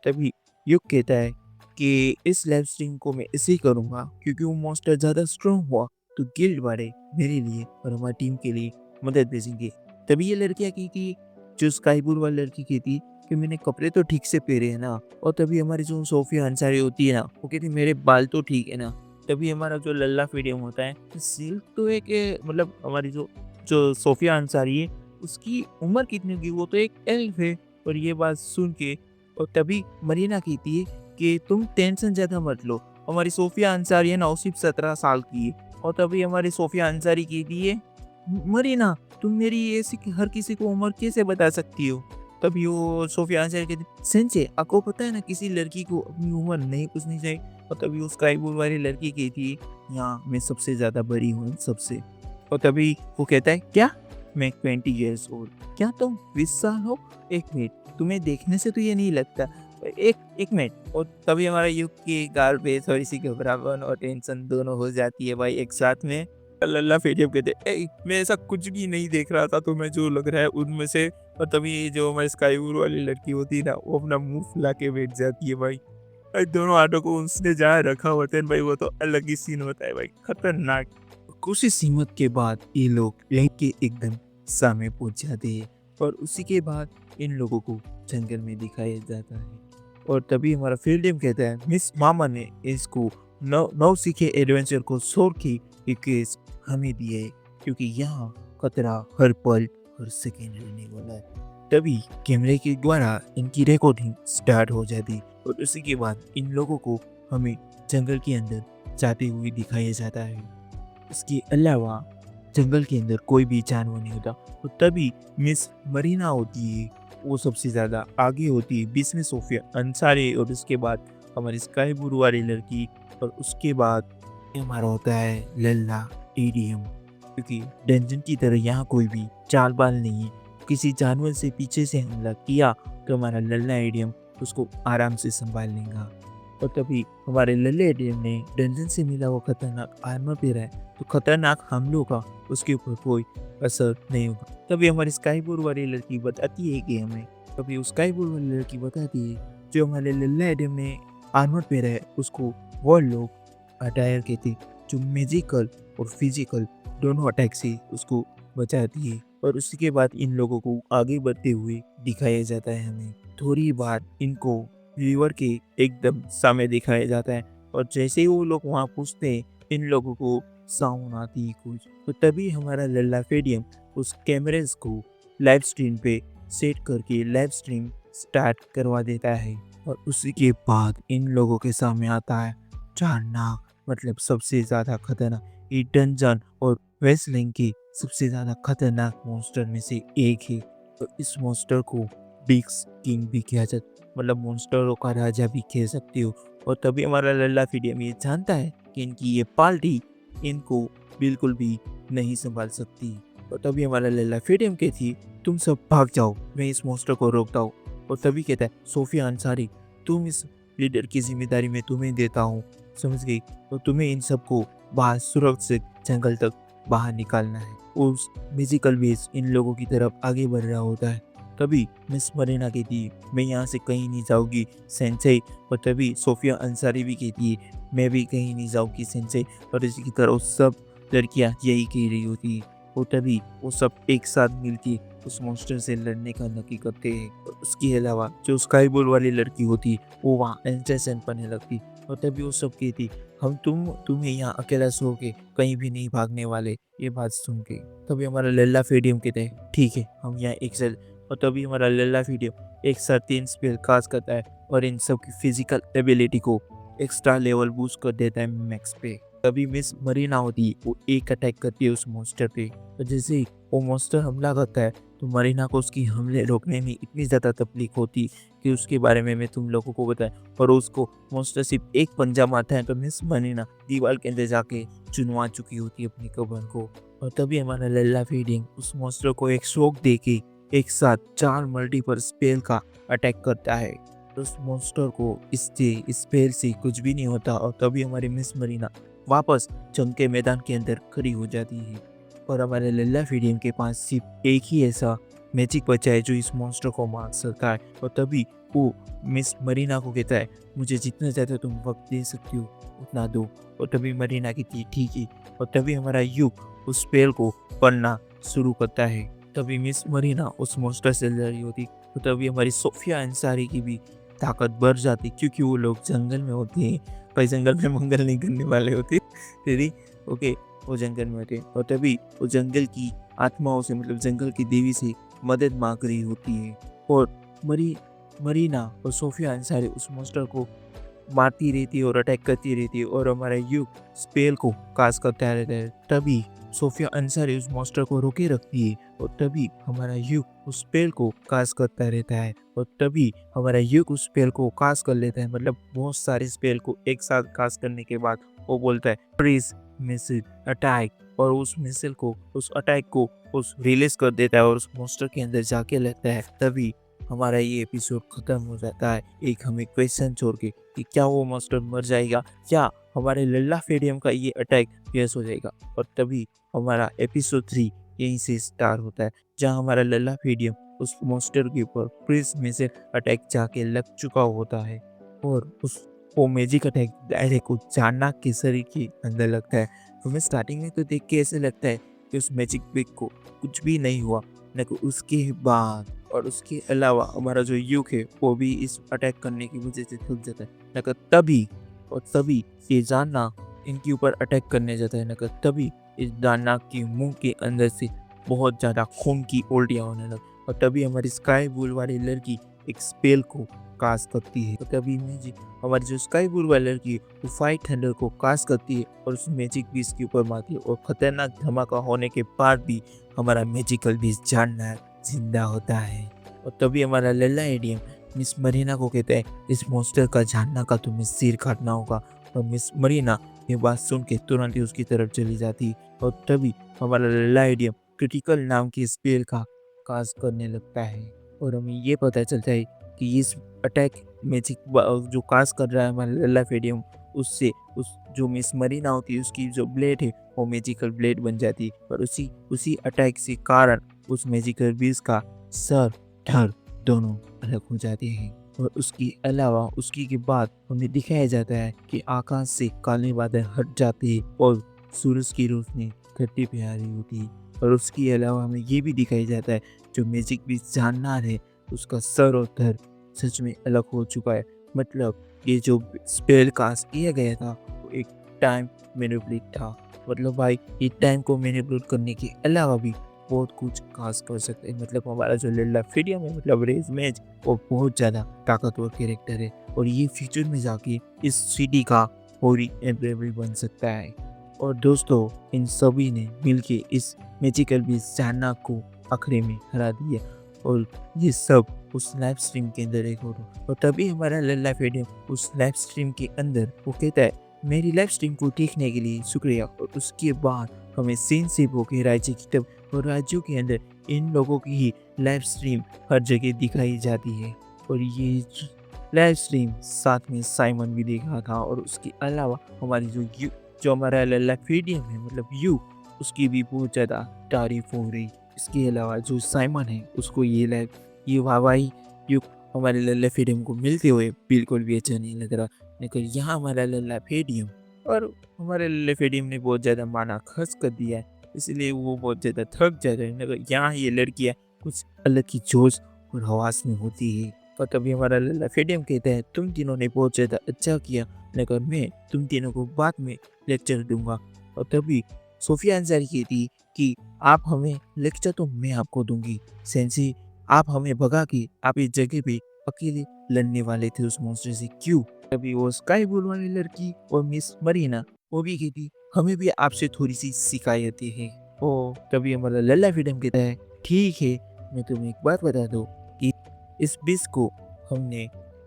तभी युग कहता है कि इस लाइव स्ट्रीम को मैं इसे ही करूँगा, क्योंकि वो मॉन्स्टर ज़्यादा स्ट्रॉन्ग हुआ तो गिल्ड वाले मेरे लिए और हमारी टीम के लिए मदद भेजेंगे। तभी ये लड़कियाँ की कि जो स्काई ब्लू वाली लड़की कहती कि मैंने कपड़े तो ठीक से पहने हैं ना, और तभी हमारी जो सोफिया अंसारी होती है ना वो कहती मेरे बाल तो ठीक है ना। तभी हमारा जो लल्ला फीडियम होता है तो सिल्क तो एक मतलब हमारी जो जो सोफिया अंसारी है उसकी उम्र कितनी होगी, वो तो एक एल्फ है। और ये बात सुन के और तभी मरीना कहती है कि तुम टेंशन ज़्यादा मत लो, हमारी सोफिया अंसारी है ना वो सिर्फ 17 साल की है। और तभी हमारी सोफिया अंसारी कहती है मरीना तुम मेरी ऐसी हर किसी को उम्र कैसे बता सकती हो। तभी वो सोफिया अंसारी कहती सेंसे आपको पता है ना किसी लड़की को अपनी उम्र नहीं पूछनी चाहिए। और तभी उस स्काई ब्लू वाली लड़की कहती है यहाँ मैं सबसे ज़्यादा बड़ी हूँ सबसे। और तभी वो कहता है क्या मैं 20 ईयर्स ओल्ड, क्या तुम 20 साल हो? एक मिनट तुम्हें देखने से तो ये नहीं लगता। एक एक मिनट। और तभी हमारा युग की गाल पे थोड़ी सी घबराहट और टेंशन दोनों हो जाती है भाई एक साथ में। लल्ला फेडियम कहते "ए, मैं ऐसा कुछ भी नहीं देख रहा था तुम्हें जो लग रहा है उनमें से।" और तभी जो हमारी स्काई ब्लू वाली लड़की होती है ना वो अपना मुंह फुला के बैठ जाती है भाई। भाई दोनों हाथों को उसने जहाँ रखा होता है भाई वो तो अलग ही सीन होता है भाई, खतरनाक। कुछ ही हिम्मत के बाद ये लोग लेक के एकदम सामने पहुंच जाते हैं और उसी के बाद इन लोगों को जंगल में दिखाया जाता है। और तभी हमारा फील्डियम कहता है मिस मामा ने इसको नौ सीखे एडवेंचर को छोड़ के ये केस हमें दिए है, क्योंकि यहाँ खतरा हर पल हर सेकेंड रहने वाला है। तभी कैमरे के द्वारा इनकी रिकॉर्डिंग स्टार्ट हो जाती और उसी के बाद इन लोगों को हमें जंगल के अंदर जाते हुए दिखाया जाता है। इसके अलावा जंगल के अंदर कोई भी जानवर नहीं होता। तो तभी मिस मरीना होती है वो सबसे ज़्यादा आगे होती है, बीच में सोफिया अंसारी और उसके बाद हमारी स्काई ब्लू वाली लड़की और उसके बाद हमारा होता है लल्ला एडीएम। क्योंकि डेंजन की तरह यहाँ कोई भी चालबाज नहीं है। किसी जानवर से पीछे से हमला किया तो हमारा लल्ला एडीएम उसको आराम से संभाल लेगा। और तभी हमारे लल्ले एडीएम ने डेंजन से मिला वो खतरनाक आर्मर पहना है तो खतरनाक हमलों का उसके ऊपर कोई असर नहीं होगा। तभी हमारी स्काई ब्लू वाली लड़की बताती है कि हमें तभी उस स्काई ब्लू वाली लड़की बताती है जो हमारे लल्ला एडीएम ने आर्मर पहना है उसको वो लोग अटायर कहते जो मैजिकल और फिजिकल दोनों अटैक से उसको बचाती है। और उसी के बाद इन लोगों को आगे बढ़ते हुए दिखाया जाता है हमें। थोड़ी बार इनको रिवर के एकदम सामने दिखाया जाता है और जैसे ही वो लोग वहाँ पूछते हैं इन लोगों को साउंड आती है कुछ। तो तभी हमारा लल्ला फेडियम उस कैमरेज को लाइव स्ट्रीम पे सेट करके लाइव स्ट्रीम स्टार्ट करवा देता है। और उसी के बाद इन लोगों के सामने आता है चार नाग, मतलब सबसे ज़्यादा खतरनाक ये डंजन और वेस्टलिंग के सबसे ज़्यादा खतरनाक मॉन्स्टर में से एक है। तो इस मॉन्स्टर को बिग किंग भी किया जाता, मतलब मॉन्स्टरों का राजा भी कह सकते हो। और तभी हमारा लल्ला फीडियम ये जानता है कि इनकी ये पार्टी इनको बिल्कुल भी नहीं संभाल सकती। और तभी हमारा लल्ला फीडियम कहती तुम सब भाग जाओ, मैं इस मॉन्स्टर को रोकता हूँ। और तभी कहता है सोफिया अंसारी तुम इस लीडर की जिम्मेदारी मैं तुम्हें देता हूँ, समझ गई? तो तुम्हें इन सबको बाहर सुरक्षित जंगल तक बाहर निकालना है। उस म्यूजिकल बेस इन लोगों की तरफ आगे बढ़ रहा होता है। तभी मिस मरीना कहती है मैं यहाँ से कहीं नहीं जाऊँगी सेंसेई। और तभी सोफिया अंसारी भी कहती है मैं भी कहीं नहीं जाऊँगी सेंसेई। और इसी की तरह सब लड़कियाँ यही कह रही होती है। और तभी वो सब एक साथ मिलके उस मॉन्स्टर से लड़ने का नक्की करते हैं। और उसके अलावा जो स्काई ब्लू वाली लड़की होती है वो वहाँ एंटरटेन करने लगती। और तभी वो सब कहती हम तुम्हें यहाँ अकेला सो के कहीं भी नहीं भागने वाले। ये बात सुन के तभी हमारा लल्ला फेडियम कहते हैं ठीक है हम यहाँ एक साथ। और तभी हमारा लल्ला फेडियम एक साथ 3 स्पेल कास्ट करता है और इन सब की फिजिकल एबिलिटी को एक्स्ट्रा लेवल बूस्ट कर देता है मैक्स पे। तभी मिस मरीना होती है, वो एक अटैक करती है उस मॉन्स्टर पे। तो जैसे ही वो मॉन्स्टर हमला करता है तो मरीना को उसकी हमले रोकने में इतनी ज़्यादा तकलीफ होती कि उसके बारे में मैं तुम लोगों को बताएं। और उसको मॉन्स्टर सिर्फ एक पंजा मारता है तो मिस मरीना दीवार के अंदर जाके चुनवा चुकी होती है अपनी कबर को। और तभी हमारा लल्ला फीडिंग उस मॉन्स्टर को एक शॉक दे के एक साथ 4 मल्टीपल स्पेल का अटैक करता है। तो उस मॉन्स्टर को इससे इस स्पेल से कुछ भी नहीं होता और तभी हमारी मिस मरीना वापस जंग के मैदान के अंदर खड़ी हो जाती है। और हमारे लल्ला फीडियम के पास सिर्फ एक ही ऐसा मैजिक बचा है जो इस मॉन्स्टर को मार सकता है। और तभी वो मिस मरीना को कहता है, मुझे जितना ज़्यादा तुम वक्त दे सकती हो उतना दो। और तभी मरीना कहती है ठीक है। और तभी हमारा युग उस स्पेल को पढ़ना शुरू करता है। तभी मिस मरीना उस मॉन्स्टर से लड़ रही होती। तो तभी हमारी सोफिया अंसारी की भी ताकत बढ़ जाती क्योंकि वो लोग जंगल में होते हैं। भाई जंगल में मंगल नहीं करने वाले होते तेरी ओके, वो जंगल में होते हैं। और तभी वो जंगल की आत्माओं से मतलब जंगल की देवी से मदद मांग रही होती है। और मरीना और सोफिया अंसारी उस मॉन्स्टर को मारती रहती है और अटैक करती रहती है और हमारा युग स्पेल को कास्ट करता रहता है। तभी सोफिया अंसारी उस मॉन्स्टर को रोके रखती है और तभी हमारा युग उस स्पेल को कास्ट करता रहता है। और तभी हमारा युग उस स्पेल को कास्ट कर लेता है, मतलब बहुत सारे स्पेल को एक साथ कास्ट करने के बाद वो बोलता है फ्रीज मिसिल अटैक। और उस मिसिल को उस अटैक को उस रिलीज कर देता है और उस मॉन्स्टर के अंदर जाके लगता है। तभी हमारा ये एपिसोड खत्म हो जाता है एक हमें क्वेश्चन छोड़ के कि क्या वो मॉन्स्टर मर जाएगा या हमारे लल्ला फेडियम का ये अटैक यस हो जाएगा। और तभी हमारा एपिसोड 3 यहीं से स्टार्ट होता है जहां हमारा लल्ला फेडियम उस मॉन्स्टर के ऊपर प्रिस में से अटैक जाके लग चुका होता है और उस वो मैजिक अटैक डायरेक्ट उस चाणक्य के शरीर के अंदर लगता है। हमें स्टार्टिंग में तो देख के ऐसे लगता है कि उस मैजिक ब्रिक को कुछ भी नहीं हुआ, लेकिन उसके बाद और उसके अलावा हमारा जो युग है वो भी इस अटैक करने की वजह से थक जाता है। लेकिन तभी ये जानना इनके ऊपर अटैक करने जाता है। लेकिन तभी इस जानना के मुंह के अंदर से बहुत ज़्यादा खून की उल्टियाँ होने लग। और तभी हमारी स्काई बुल वाली लड़की एक स्पेल को कास्ट करती है। तो तभी मैजिक हमारी जो स्काई बुल वाली लड़की है वो फाइट थंडर को कास्ट करती है और उस मैजिक बीस के ऊपर मारती है। और खतरनाक धमाका होने के बाद भी हमारा मैजिकल बीस जानना जिंदा होता है। और तभी हमारा लल्ला एडियम मिस मरीना को कहता है इस मॉन्स्टर का जानना का तुम्हें सिर काटना होगा। और मिस मरीना ये बात सुन के तुरंत ही उसकी तरफ चली जाती। और तभी हमारा लल्ला एडियम क्रिटिकल नाम की स्पेल का कास्ट करने लगता है और हमें ये पता चलता है कि इस अटैक मैजिक जो कास्ट कर रहा है हमारा लल्ला फेडियम उससे उस जो मिस मरीना होती है उसकी जो ब्लेड है वो मैजिकल ब्लेड बन जाती है। और उसी अटैक से कारण उस मैजिकल बीस का सर धड़ दोनों अलग हो जाते हैं। और उसके अलावा उसकी के बाद हमें दिखाया जाता है कि आकाश से काले बादल हट जाते हैं और सूरज की रोशनी धरती पे आ रही होती है। और उसके अलावा हमें ये भी दिखाया जाता है जो मैजिक बीस जानवर है उसका सर और धड़ सच में अलग हो चुका है। मतलब ये जो स्पेल कास्ट किया गया था वो एक टाइम मैनिपुलेट था। मतलब भाई ये टाइम को मैनिपुलेट करने के अलावा भी बहुत कुछ खास कर सकते हैं। मतलब हमारा जो लल्ला फेडियम है मतलब रेज मैच वो बहुत ज़्यादा ताकतवर कैरेक्टर है और ये फ्यूचर में जाके इस सिटी का होरी एम्परर भी बन सकता है। और दोस्तों इन सभी ने मिलके इस मैजिकल बीस्ट जानना को आखिरी में हरा दिया और ये सब उस लाइव स्ट्रीम के अंदर एक और तभी हमारा लल्ला फेडियम उस लाइव स्ट्रीम के अंदर वो कहता है मेरी लाइव स्ट्रीम को देखने के लिए शुक्रिया। और उसके बाद हमें सीन से होके राज्य की तरफ और राज्यों के अंदर इन लोगों की ही लाइव स्ट्रीम हर जगह दिखाई जाती है। और ये लाइव स्ट्रीम साथ में साइमन भी देख रहा था और उसके अलावा हमारी जो हमारा लल्ला फेडियम है मतलब यू उसकी भी बहुत ज़्यादा तारीफ हो रही। इसके अलावा जो साइमन है उसको ये वाहवाही युग हमारे लल्ला फेडियम को मिलते हुए बिल्कुल भी अच्छा नहीं लग रहा। लेकिन यहाँ हमारा लल्ला फेडियम और हमारे लल्ला फेडियम ने बहुत ज़्यादा माना खर्च कर दिया है इसलिए वो बहुत ज़्यादा थक जाते हैं। लेकिन यहाँ ये लड़कियाँ कुछ अलग की जोश और हवास में होती है। और तभी हमारा लल्ला फेडियम कहता है तुम तीनों ने बहुत ज़्यादा अच्छा किया लेकिन मैं तुम तीनों को बाद में लेक्चर दूंगा। और तभी सोफिया अंसारी कहती कि आप हमें लेक्चर तो मैं आपको दूंगी सेंसी, आप हमें भगा के आप इस जगह पे अकेले लड़ने वाले थे उस मॉन्स्टर से क्यों। तभी वो स्काई ब्लू वाली लड़की और मिस मरीना वो भी कहती हमें भी आपसे थोड़ी सी शिकायतें हैं। ओ तभी हमारा लल्ला फिडम कहता है ठीक है, मैं तुम्हें एक बात बता दूं कि इस बिस को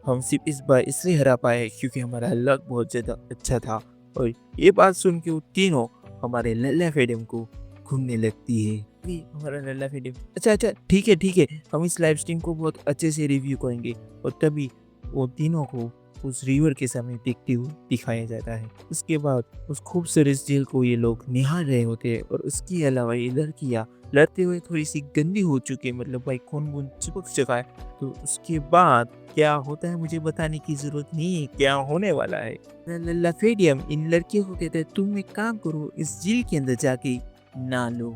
हम सिर्फ इस बार इसलिए हरा पाए क्योंकि हमारा लक बहुत ज़्यादा अच्छा था। और ये बात सुन के वो तीनों हमारे लल्ला फिडम को घूमने लगती है। भी हमारा लल्ला फिडम अच्छा अच्छा ठीक है, हम इस लाइव स्ट्रीम को बहुत अच्छे से रिव्यू करेंगे। और तभी वो तीनों को उस रिवर के सामने देखते हुए दिखाया जाता है। उसके बाद उस खूबसूरत झील को ये लोग निहार रहे होते हैं और उसके अलावा ये लड़कियाँ लड़ते हुए थोड़ी सी गंदी हो चुकी है, मतलब भाई खून वून चिपक चुका है। तो उसके बाद क्या होता है मुझे बताने की जरूरत नहीं है क्या होने वाला है। लफेडियम इन लड़कियों को कहता है तुम एक काम करो, इस झील के अंदर जाके नहा लो।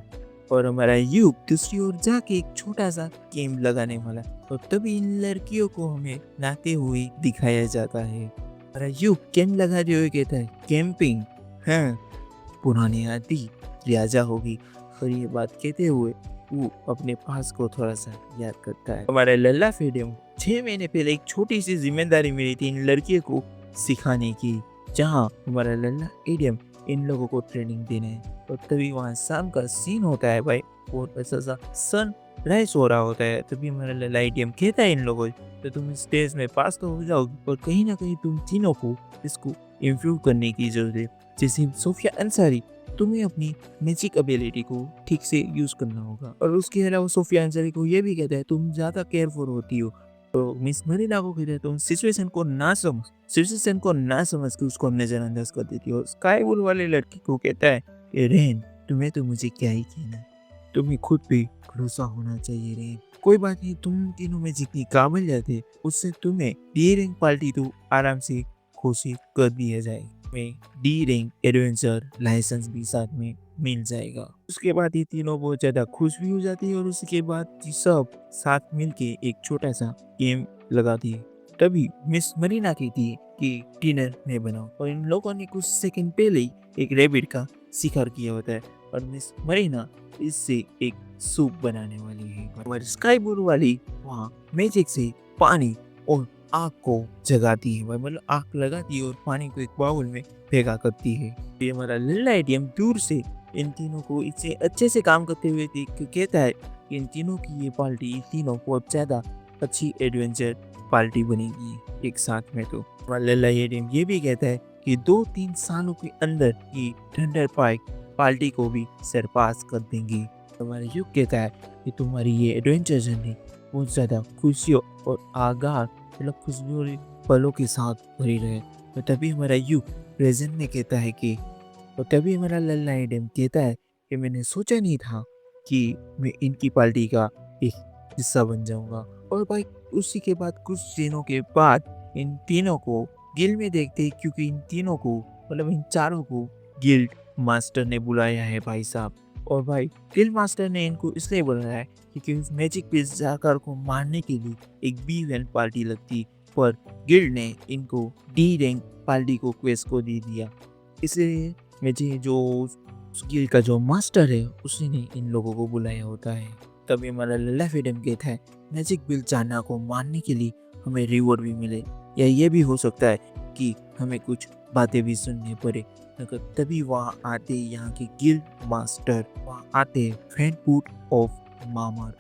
और हमारा युग दूसरी ओर जाके एक छोटा सा गेम लगाने वाला है। और तभी इन लड़कियों को हमें नहाते हुए दिखाया जाता है। हमारा युग कैंप लगाते हुए कहता है कैंपिंग, हाँ पुरानी आदि रियाजा होगी। और ये बात कहते हुए वो अपने पास को थोड़ा सा याद करता है। हमारे लल्ला फेडियम 6 महीने पहले एक छोटी सी जिम्मेदारी मिली थी इन लड़कियों को सिखाने की, जहाँ हमारा लल्ला एडियम इन लोगों को ट्रेनिंग देने है। और तभी वहाँ शाम का सीन होता है भाई, बहुत ऐसा सा सन राइज हो रहा होता है। तभी हमारा लल्ला एडियम कहता है इन लोगों तो तुम स्टेज में पास तो हो जाओगे, पर कहीं ना कहीं तुम तीनों को इसको इम्प्रूव करने की जरूरत है। जैसे सोफिया अंसारी, तुम्हें अपनी मैजिक एबिलिटी को ठीक से यूज करना होगा। और उसके अलावा सोफिया अंसारी को ये भी कहता है तुम ज्यादा केयरफुल होती हो। तो मिस मरीना को कहते हैं तुम सिचुएशन को ना समझ के उसको नजरअंदाज कर देती हो। स्काई वुल वाले लड़की को कहता है कि रेन तुम्हें तो मुझे क्या ही कहना, तुम्हें खुद पे भरोसा होना चाहिए रेन। कोई बात नहीं, तुम तीनों में जितनी काबिलियत है उससे तुम्हें डी रैंक पार्टी तो आराम से घोषित कर दिया जाए। में डी रैंक एडवेंचर लाइसेंस भी साथ में मिल जाएगा। उसके बाद ये तीनों बहुत ज्यादा खुश भी हो जाती है और उसके बाद ये सब साथ मिलके एक छोटा सा गेम लगाती है। तभी मिस मरीना कहती है कि डिनर में बनाओ। और इन लोगों ने कुछ सेकंड पहले ही एक रैबिट का शिकार किया होता है और मिस मरीना इससे एक सूप बनाने वाली है। और स्काई ब्लू वाली वहाँ मैजिक से पानी और आग को जगाती है, मतलब आग लगाती है और पानी को एक बाउल में फेंका करती है। ये हमारा लल्ला एडियम दूर से इन तीनों को इससे अच्छे से काम करते हुए देख के कहता है कि इन तीनों की ये पार्टी, इन तीनों बहुत ज्यादा अच्छी एडवेंचर पार्टी बनेगी एक साथ में। तो हमारा लल्ला एडियम ये भी कहता है कि 2-3 सालों के अंदर ये थंडर पाइक पार्टी को भी सरपास कर देंगे। हमारा युग कहता है कि तुम्हारी ये एडवेंचर जर्नी बहुत ज्यादा खुशियों और आगाह मतलब खुशबू पलों के साथ भरी रहे। तो तभी हमारा युग प्रेजेंट में कहता है कि और तभी हमारा लल्ला एडम कहता है कि मैंने सोचा नहीं था कि मैं इनकी पार्टी का एक हिस्सा बन जाऊंगा। और भाई उसी के बाद कुछ दिनों के बाद इन तीनों को गिल्ड में देखते हैं, क्योंकि इन तीनों को मतलब इन चारों को गिल्ड मास्टर ने बुलाया है भाई साहब। और भाई गिल्ड मास्टर ने इनको इसलिए बुलाया है क्योंकि उस मैजिक पिस जाकर को मारने के लिए एक बी इवेंट पार्टी लगती, पर गिल्ड ने इनको डी रैंक पार्टी को क्वेस्ट को दे दिया। इसलिए मुझे जो उस गिल्ड का जो मास्टर है उसी ने इन लोगों को बुलाया होता है। तभी हमारा लल्ला फिडम कहता है मैजिक बिल चाना को मारने के लिए हमें रिवॉर्ड भी मिले, या ये भी हो सकता है कि हमें कुछ बातें भी सुननी पड़े। तभी वहाँ आते यहाँ के गिल्ड मास्टर, वहाँ आते फ्रेंडपुट ऑफ मामर,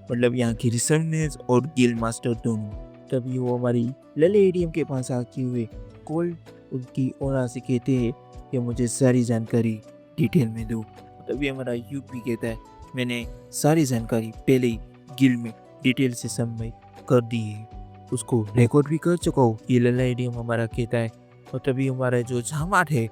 मतलब यहाँ की रिसर्चर्स और गिल्ड मास्टर दोनों। तभी वो हमारी लले एडियम के पास आके हुए कोल्ड उनकी ओरा से कहते हैं कि मुझे सारी जानकारी डिटेल में दो। तभी हमारा युग भी कहता है मैंने सारी जानकारी पहले ही गिल्ड में डिटेल से सबमिट कर दी है, उसको रिकॉर्ड भी कर चुका हूँ, ये लला एडियम हमारा कहता है। और तभी हमारा जो झामाट है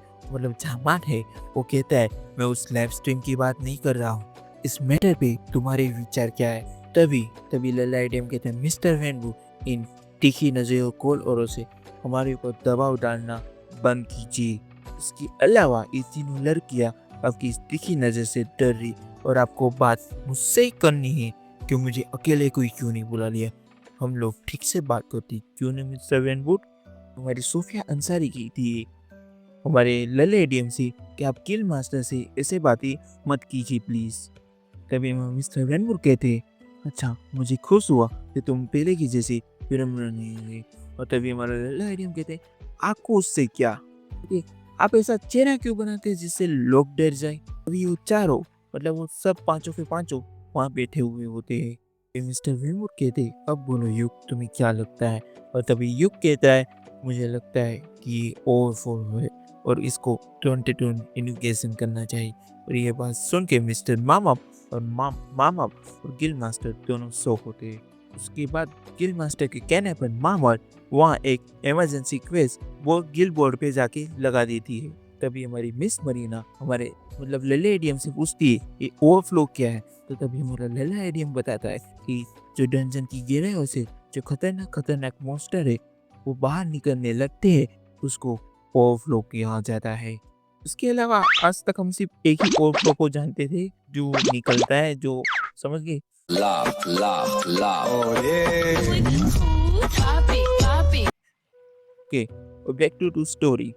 वो कहता है मैं उस लाइव स्ट्रीम की बात नहीं कर रहा हूँ, इस मैटर पे तुम्हारे विचार क्या है। तभी लला एडियम कहते हैं मिस्टर वेनबू, इन तीखी नजरों कोल औरों से हमारे ऊपर दबाव डालना बंद कीजिए। इसके अलावा ये तीनों लड़कियां आपकी इस तीखी नजर से डर रही और आपको बात मुझसे ही करनी है कि मुझे अकेले कोई क्यों नहीं बुला लिया, हम लोग ठीक से बात करती क्यों नहीं मिस्टर वेनवुड। हमारी सोफिया अंसारी की थी हमारे लले एडियम से कि आप किल मास्टर से ऐसे बातें मत कीजिए प्लीज। तभी मिस्टर वेनवुड कहते अच्छा मुझे खुश हुआ कि तुम पहले की जैसे विनम्र नहीं रहे। और तभी हमारा लल्ला एडियम कहते आपको उससे क्या, आप ऐसा चेहरा क्यों बनाते हैं जिससे लोग डर जाए। अभी वो चारों मतलब वो सब पांचों के पांचों वहाँ बैठे हुए होते हैं। फिर मिस्टर विमूर कहते अब बोलो युग तुम्हें क्या लगता है। और तभी युग कहता है मुझे लगता है कि ये ओवरफ्लो है और इसको 22 इन्वेस्टिगेशन करना चाहिए। और ये बात सुन के मिस्टर मामा और मामा और गिल मास्टर दोनों शौक होते हैं। उसके बाद गिल मास्टर के कहने पर मामा वहाँ एक इमरजेंसी क्वेज वो गिल बोर्ड पे जाके लगा देती है। तभी हमारी मिस मरीना हमारे मतलब लल्ले एडियम से पूछती है ये ओवरफ्लो क्या है। तो तभी हमारा लल्ला एडियम बताता है कि जो डंजन की गहराइयों से जो खतरनाक मॉन्स्टर है वो बाहर निकलने लगते हैं उसको ओवरफ्लो किया जाता है। उसके अलावा आज तक हम सिर्फ एक ही ओवरफ्लो को जानते थे जो निकलता है जो समझ गए। Laugh, laugh, laugh. Oh yeah. Okay और बैक टू स्टोरी।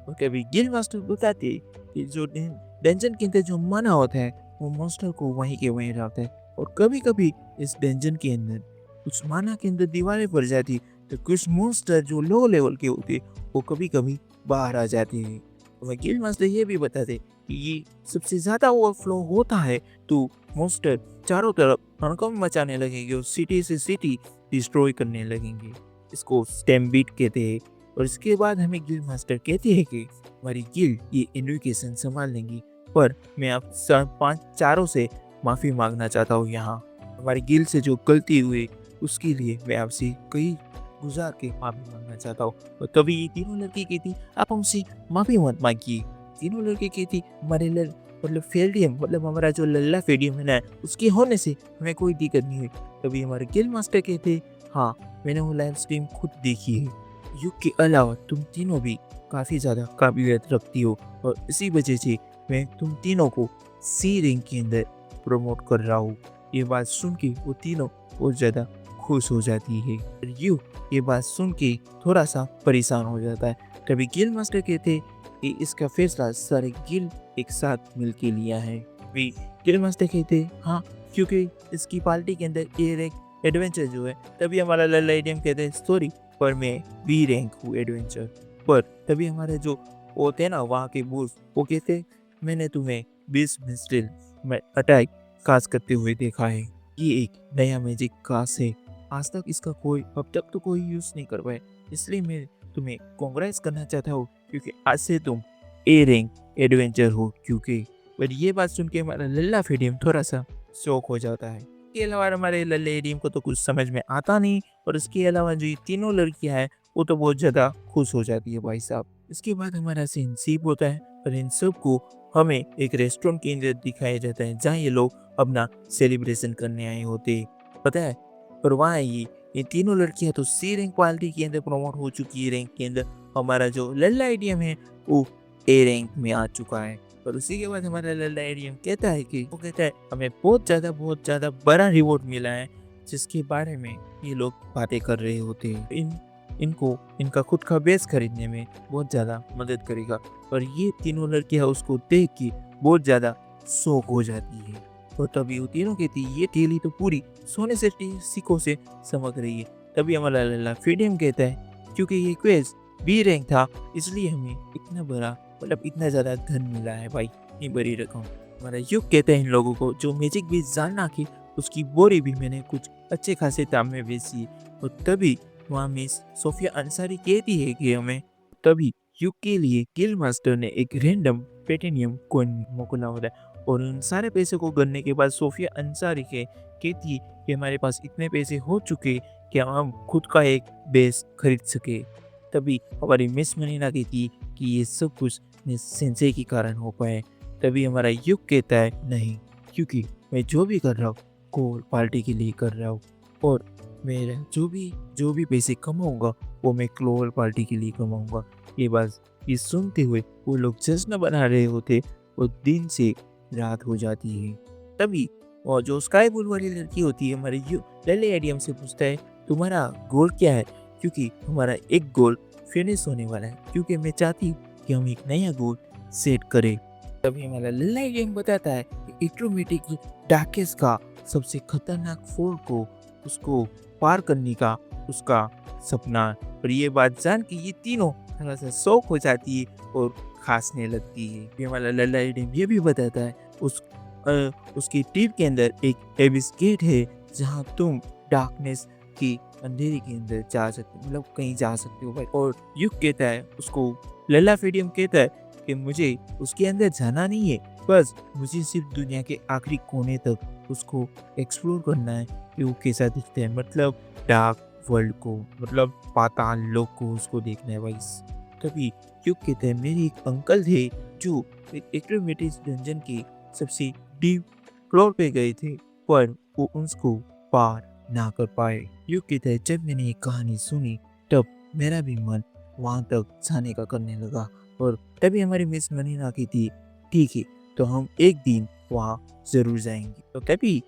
ओके अभी गिल मास्टर बताते हैं कि जो डंजन के अंदर जो मना होता है वो मॉन्स्टर को वहीं के वहीं रहता है। और कभी कभी इस डंजन के अंदर कुछ माना के अंदर दीवारें पड़ जाती तो कुछ मॉन्स्टर जो लो लेवल के होते वो कभी कभी बाहर आ जाते हैं। और गिल मास्टर ये भी बताते कि ये सबसे ज्यादा ओवरफ्लो होता है तो मॉन्स्टर चारों तरफ हड़कंप मचाने लगेंगे और सिटी से सिटी डिस्ट्रॉय करने लगेंगे। इसको स्टैम्पीड कहते हैं। और इसके बाद हमें गिल मास्टर कहते हैं कि हमारी गिल ये इन्विकेशन संभाल लेंगी पर मैं आप चारों से माफ़ी मांगना चाहता हूँ। यहाँ हमारी गिल से जो गलती हुई उसके लिए मैं आपसे कई गुजार के माफ़ी मांगना चाहता हूँ। और तभी ये तीनों लड़की कहती आप हमसे माफ़ी मत मांगिए। तीनों लड़के कहती हमारे मतलब फेल्डियम मतलब हमारा जो लल्ला फेडियम है ना उसके होने से हमें कोई दिक्कत नहीं हुई। तभी हमारे गिल मास्टर कहते हाँ मैंने वो लाइव स्ट्रीम खुद देखी है। युग के अलावा तुम तीनों भी काफ़ी ज़्यादा काबिलियत रखती हो और इसी वजह से मैं तुम तीनों को सी रैंक के अंदर प्रमोट कर रहा हूँ। ये बात सुन के वो तीनों बहुत ज़्यादा खुश हो जाती है। युग ये बात सुन के थोड़ा सा परेशान हो जाता है। तभी गिल मास्टर कहते कि इसका फैसला सारे गिल एक साथ मिलके लिया है। भी गिल मास्टर कहते हाँ क्योंकि इसकी पार्टी के अंदर ए रैंक एडवेंचर जो है। तभी हमारा लल्ला एडियम कहते हैं सॉरी पर मैं बी रैंक हूँ एडवेंचर पर। तभी हमारे जो होते हैं ना वहाँ के बॉस वो कहते मैंने तुम्हें 20 मिस्ट्रिल में अटैक कास्ट करते हुए देखा है। ये एक नया मैजिक कास्ट है आज तक इसका कोई अब तक तो कोई यूज़ नहीं कर पाए इसलिए मैं तुम्हें कांग्रेस करना चाहता हूँ क्योंकि आज से तुम ए रैंक एडवेंचर हो। क्योंकि पर ये बात सुन के हमारा लल्ला फेडियम थोड़ा सा शौक हो जाता है। इसके अलावा हमारे लल्ले एडियम को तो कुछ समझ में आता नहीं और इसके अलावा जो ये तीनों लड़कियां हैं वो तो बहुत ज़्यादा खुश हो जाती है भाई साहब। इसके बाद हमारा सीन सीप होता है और इन सब को हमें एक रेस्टोरेंट के अंदर दिखाया जाता है जहाँ ये लोग अपना सेलिब्रेशन करने आए होते हैं पता है। और वहाँ ये तीनों लड़कियां तो सी रैंक क्वालिटी के अंदर प्रमोट हो चुकी है रैंक के अंदर। हमारा जो लल्ला एडियम है वो ए रैंक में आ चुका है। और उसी के बाद हमारा लल्ला एडियम कहता है कि वो कहता है हमें बहुत ज़्यादा बड़ा रिवॉर्ड मिला है जिसके बारे में ये लोग बातें कर रहे होते हैं। इनको इनका खुद का बेस खरीदने में बहुत ज़्यादा मदद करेगा। और ये तीनों लड़कियां उसको देख के बहुत ज़्यादा शौक हो जाती है। और तभी वो तीनों कहती ये थैली तो पूरी सोने से सिक्कों से चमक रही है। तभी हमारा लल्ला फेडियम कहता है क्योंकि ये क्वेज बी रैंक था इसलिए हमें इतना बड़ा मतलब इतना ज़्यादा धन मिला है भाई इतनी बड़ी रकम। हमारा युग कहता है इन लोगों को जो मैजिक भी जानना कि उसकी बोरी भी मैंने कुछ अच्छे खासे दाम में बेची। और तभी वहाँ मिस सोफिया अंसारी कहती है कि हमें तभी युग के लिए गिल मास्टर ने एक रैंडम प्लेटिनियम कॉइन मोकला होता है। और उन सारे पैसे को गणने के बाद सोफिया अंसारी के कहती है कि हमारे पास इतने पैसे हो चुके कि हम खुद का एक बेस खरीद सके। तभी हमारी मिस मनीना कहती है कि ये सब कुछ मिस सेंसे के कारण हो पाए। तभी हमारा युग कहता है नहीं क्योंकि मैं जो भी कर रहा हूँ कोर पार्टी के लिए कर रहा हूँ और मेरा जो भी पैसे कमाऊंगा वो मैं क्लोवर पार्टी के लिए कमाऊंगा। ये बात ये सुनते हुए वो लोग जश्न बना रहे होते और दिन से रात हो जाती है। तभी और जो स्काई ब्लू वाली लड़की होती है हमारे लल्ले एडियम से पूछता है तुम्हारा गोल क्या है क्योंकि हमारा एक गोल फिनिश होने वाला है क्योंकि मैं चाहती हूँ कि हम एक नया गोल सेट करें। तभी हमारा लल्ला एडियम बताता है कि इट्रोमेटिक डार्केस्ट का सबसे खतरनाक फोर को उसको पार करने का उसका सपना। और ये बात जान के ये तीनों थोड़ा सा शौक हो जाती है और खांसने लगती है। ये वाला लल्ला एडम ये भी बताता है उसकी टीप के अंदर एक एबिस गेट है जहाँ तुम डार्कनेस की अंधेरे के अंदर जा सकते हो, मतलब कहीं जा सकते हो भाई। और युग कहता है उसको, लल्ला फेडियम कहता है कि मुझे उसके अंदर जाना नहीं है, बस मुझे सिर्फ दुनिया के आखिरी कोने तक उसको एक्सप्लोर करना है कि वो कैसा दिखता है, मतलब डार्क वर्ल्ड को, मतलब पाताल लोक को उसको देखना है भाई। तभी युग कहता है मेरे एक अंकल थे जो एक्रोमेटिस डंजन के सबसे डीप फ्लोर पे गए थे, पर वो उसको पार ना कर पाए। युग कहता है जब मैंने ये कहानी सुनी तब मेरा भी मन वहां तक जाने का करने लगा। और तभी हमारी मिस मनीना की थी ठीक है तो हम एक दिन वहाँ जरूर जाएंगे। तो तभी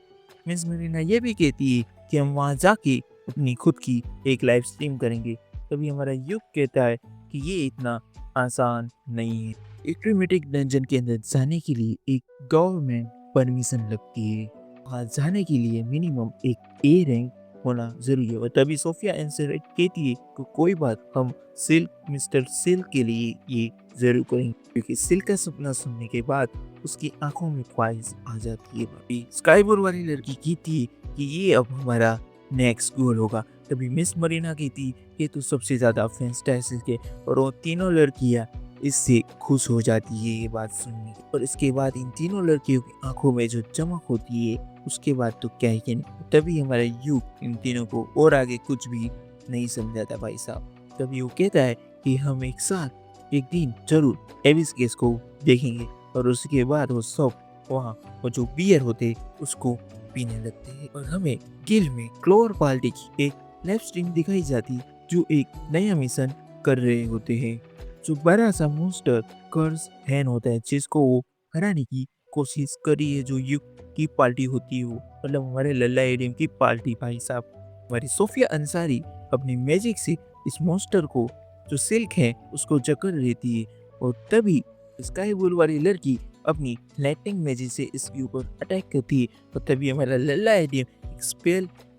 मिस मरीना ये भी कहती है कि हम वहाँ जाके अपनी खुद की एक लाइव स्ट्रीम करेंगे। तभी हमारा युग कहता है कि ये इतना आसान नहीं है। एक्रोमेटिक डंजन के अंदर जाने के लिए एक गवर्नमेंट परमिशन लगती है। वहाँ जाने के लिए मिनिमम एक ए रैंक होना जरूरी है। और तभी सोफिया आंसर कहती है कि कोई बात, हम सिल्क मिस्टर सिल्क के लिए ये जरूर करेंगे, क्योंकि सिल्क का सपना सुनने के बाद उसकी आंखों में ख्वाहिश आ जाती है। स्काई ब्लू वाली लड़की कहती है कि ये अब हमारा नेक्स्ट गोल होगा। तभी मिस मरीना कहती ये तो सबसे ज्यादा फैंटास्टिक है, और वो तीनों लड़कियां इससे खुश हो जाती है ये बात सुनने की। और इसके बाद इन तीनों लड़कियों की आंखों में जो चमक होती है उसके बाद तो क्या ही कहने। तभी हमारा युग इन तीनों को और आगे कुछ भी नहीं समझाता भाई साहब। तभी वो कहता है कि हम एक साथ एक दिन जरूर एविस केस को देखेंगे, और उसके बाद वो सब वहाँ वो जो बियर होते उसको पीने लगते हैं। और हमें गिल में क्लोर पार्टी की एक लाइव स्ट्रीम दिखाई जाती जो एक नया मिशन कर रहे होते हैं। जो बड़ा सा मोस्टर कर्स हैन होता है जिसको वो हराने की कोशिश करी है, जो युग की पार्टी होती है वो, मतलब हमारे लल्ला एडम की पार्टी भाई साहब। हमारी सोफिया अंसारी अपनी मैजिक से इस मॉन्स्टर को जो सिल्क है उसको जकड़ लेती है। और तभी स्काई ब्लू वाली लड़की अपनी लाइटिंग मैजिक से इसके ऊपर अटैक करती है। और तभी हमारा लल्ला एडम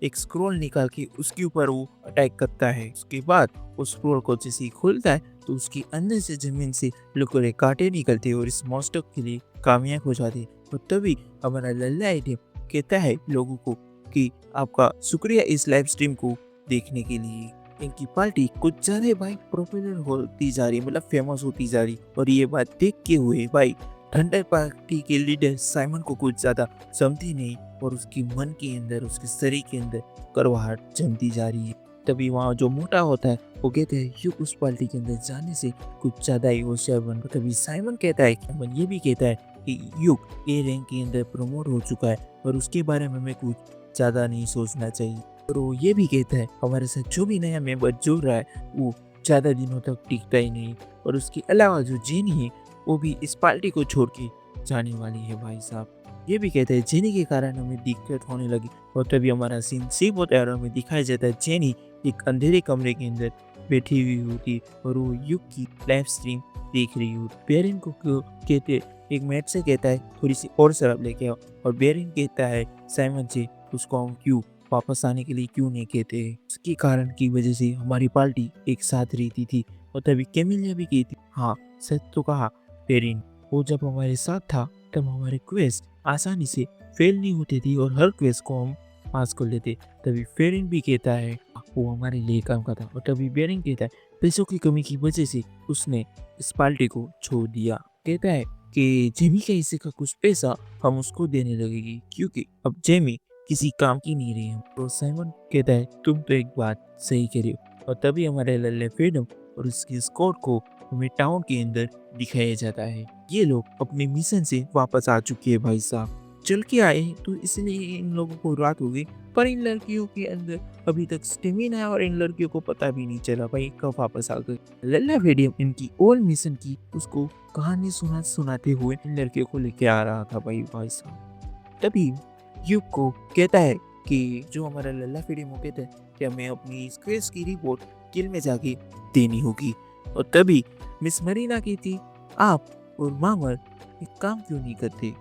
एक स्क्रॉल निकाल के उसके ऊपर वो अटैक करता है। उसके बाद उस स्क्रॉल को जैसे ही खोलता है तो उसके अंदर से जमीन से लुकोरे कांटे निकलते और इस मॉन्स्टर के लिए कामयाब हो जाते। और तभी हमारा लल्ला एडम कहता है लोगों को कि आपका शुक्रिया इस लाइव स्ट्रीम को देखने के लिए। इनकी पार्टी कुछ ज्यादा भाई पॉपुलर होती जा रही है, मतलब फेमस होती जा रही। और ये बात देख के हुए भाई थंडर पार्टी के लीडर साइमन को कुछ ज्यादा जमती नहीं, और उसके मन के अंदर, उसके शरीर के अंदर करवाहट जमती जा रही है। तभी वहाँ जो मोटा होता है वो कहते हैं युग उस पार्टी के अंदर जाने से कुछ ज्यादा ही होशियार बन। तभी साइमन कहता है, साइमन ये भी कहता है कि युग ए रैंक के अंदर प्रमोट हो चुका है और उसके बारे में हमें कुछ ज्यादा नहीं सोचना चाहिए। और वो ये भी कहता है हमारे साथ जो भी नया मेंबर जुड़ रहा है वो ज्यादा दिनों तक टिकता ही नहीं। और उसके अलावा जो जेनी है वो भी इस पार्टी को छोड़ के जाने वाली है भाई साहब। ये भी कहते हैं जेनी के कारण हमें दिक्कत होने लगी। और तभी हमारा सीन सीप होता है और हमें दिखाया जाता है जेनी एक अंधेरे कमरे के अंदर बैठी हुई होती और वो युग की लाइव स्ट्रीम देख रही होती। बेरिन को कहते एक मैट से कहता है थोड़ी सी और शराब लेके आओ, और बेरिन कहता है साइमन से उसको हम क्यों वापस आने के लिए क्यों नहीं कहते। उसके कारण की वजह से हमारी पार्टी एक साथ रहती थी। और तभी कैमिलिया भी कहती हाँ सच तो कहा बेरिन, वो जब हमारे साथ था तब हमारे क्वेस्ट आसानी से फेल नहीं होती थी और हर क्वेस्ट को हम पास कर लेते। तभी फेरिन भी कहता है वो हमारे लिए काम करता। और तभी बेरिन कहता है पैसों की कमी की वजह से उसने इस पार्टी को छोड़ दिया। कहता है कि जेमी के हिस्से का कुछ पैसा हम उसको देने लगेगी क्योंकि अब जेमी किसी काम की नहीं रही है। तो साइमन कहता है तुम तो एक बात सही कह रहे हो। और तभी हमारे लल्ले फ्रीडम और उसकी स्क्वाड को हमें टाउन के अंदर दिखाया जाता है। ये लोग अपने मिशन से वापस आ चुके हैं भाई साहब, चल के आए तो इसलिए इन लोगों को रात हो गई। पर इन लड़कियों के अंदर अभी तक स्टेमिना है और इन लड़कियों को पता भी नहीं चला भाई कब वापस आ गए। लल्ला फेडियम इनकी ओल्ड मिशन की उसको कहानी सुनाते हुए इन लड़कियों को लेके आ रहा था भाई साहब। तभी युग को कहता है कि जो हमारा लल्ला फेडियम वो कहता है कि हमें अपनी इस क्वेस्ट की रिपोर्ट किल में जाके देनी होगी। और तभी मिस मरीना की थी आप और मामर एक काम क्यों नहीं करते,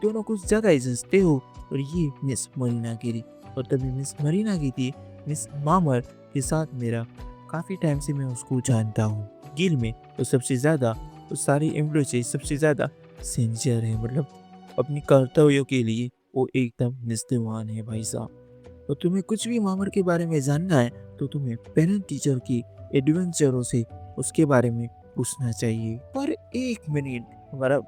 दोनों कुछ ज्यादा ही सस्ते हो। और ये मिस मरीना की थी। और तभी मिस मरीना की थी मिस मामर के साथ मेरा काफी टाइम से मैं उसको जानता हूँ। गिल में तो सबसे ज्यादा तो सारे एम्प्लॉय सबसे ज़्यादा सिंसियर है, मतलब अपनी कर्तव्यों के लिए वो एकदम निष्ठावान है भाई साहब। तो तुम्हें कुछ भी मामर के बारे में जानना है तो तुम्हें पेरेंट टीचर की एडवेंचरों से उसके बारे में पूछना चाहिए। पर एक मिनट, हमारा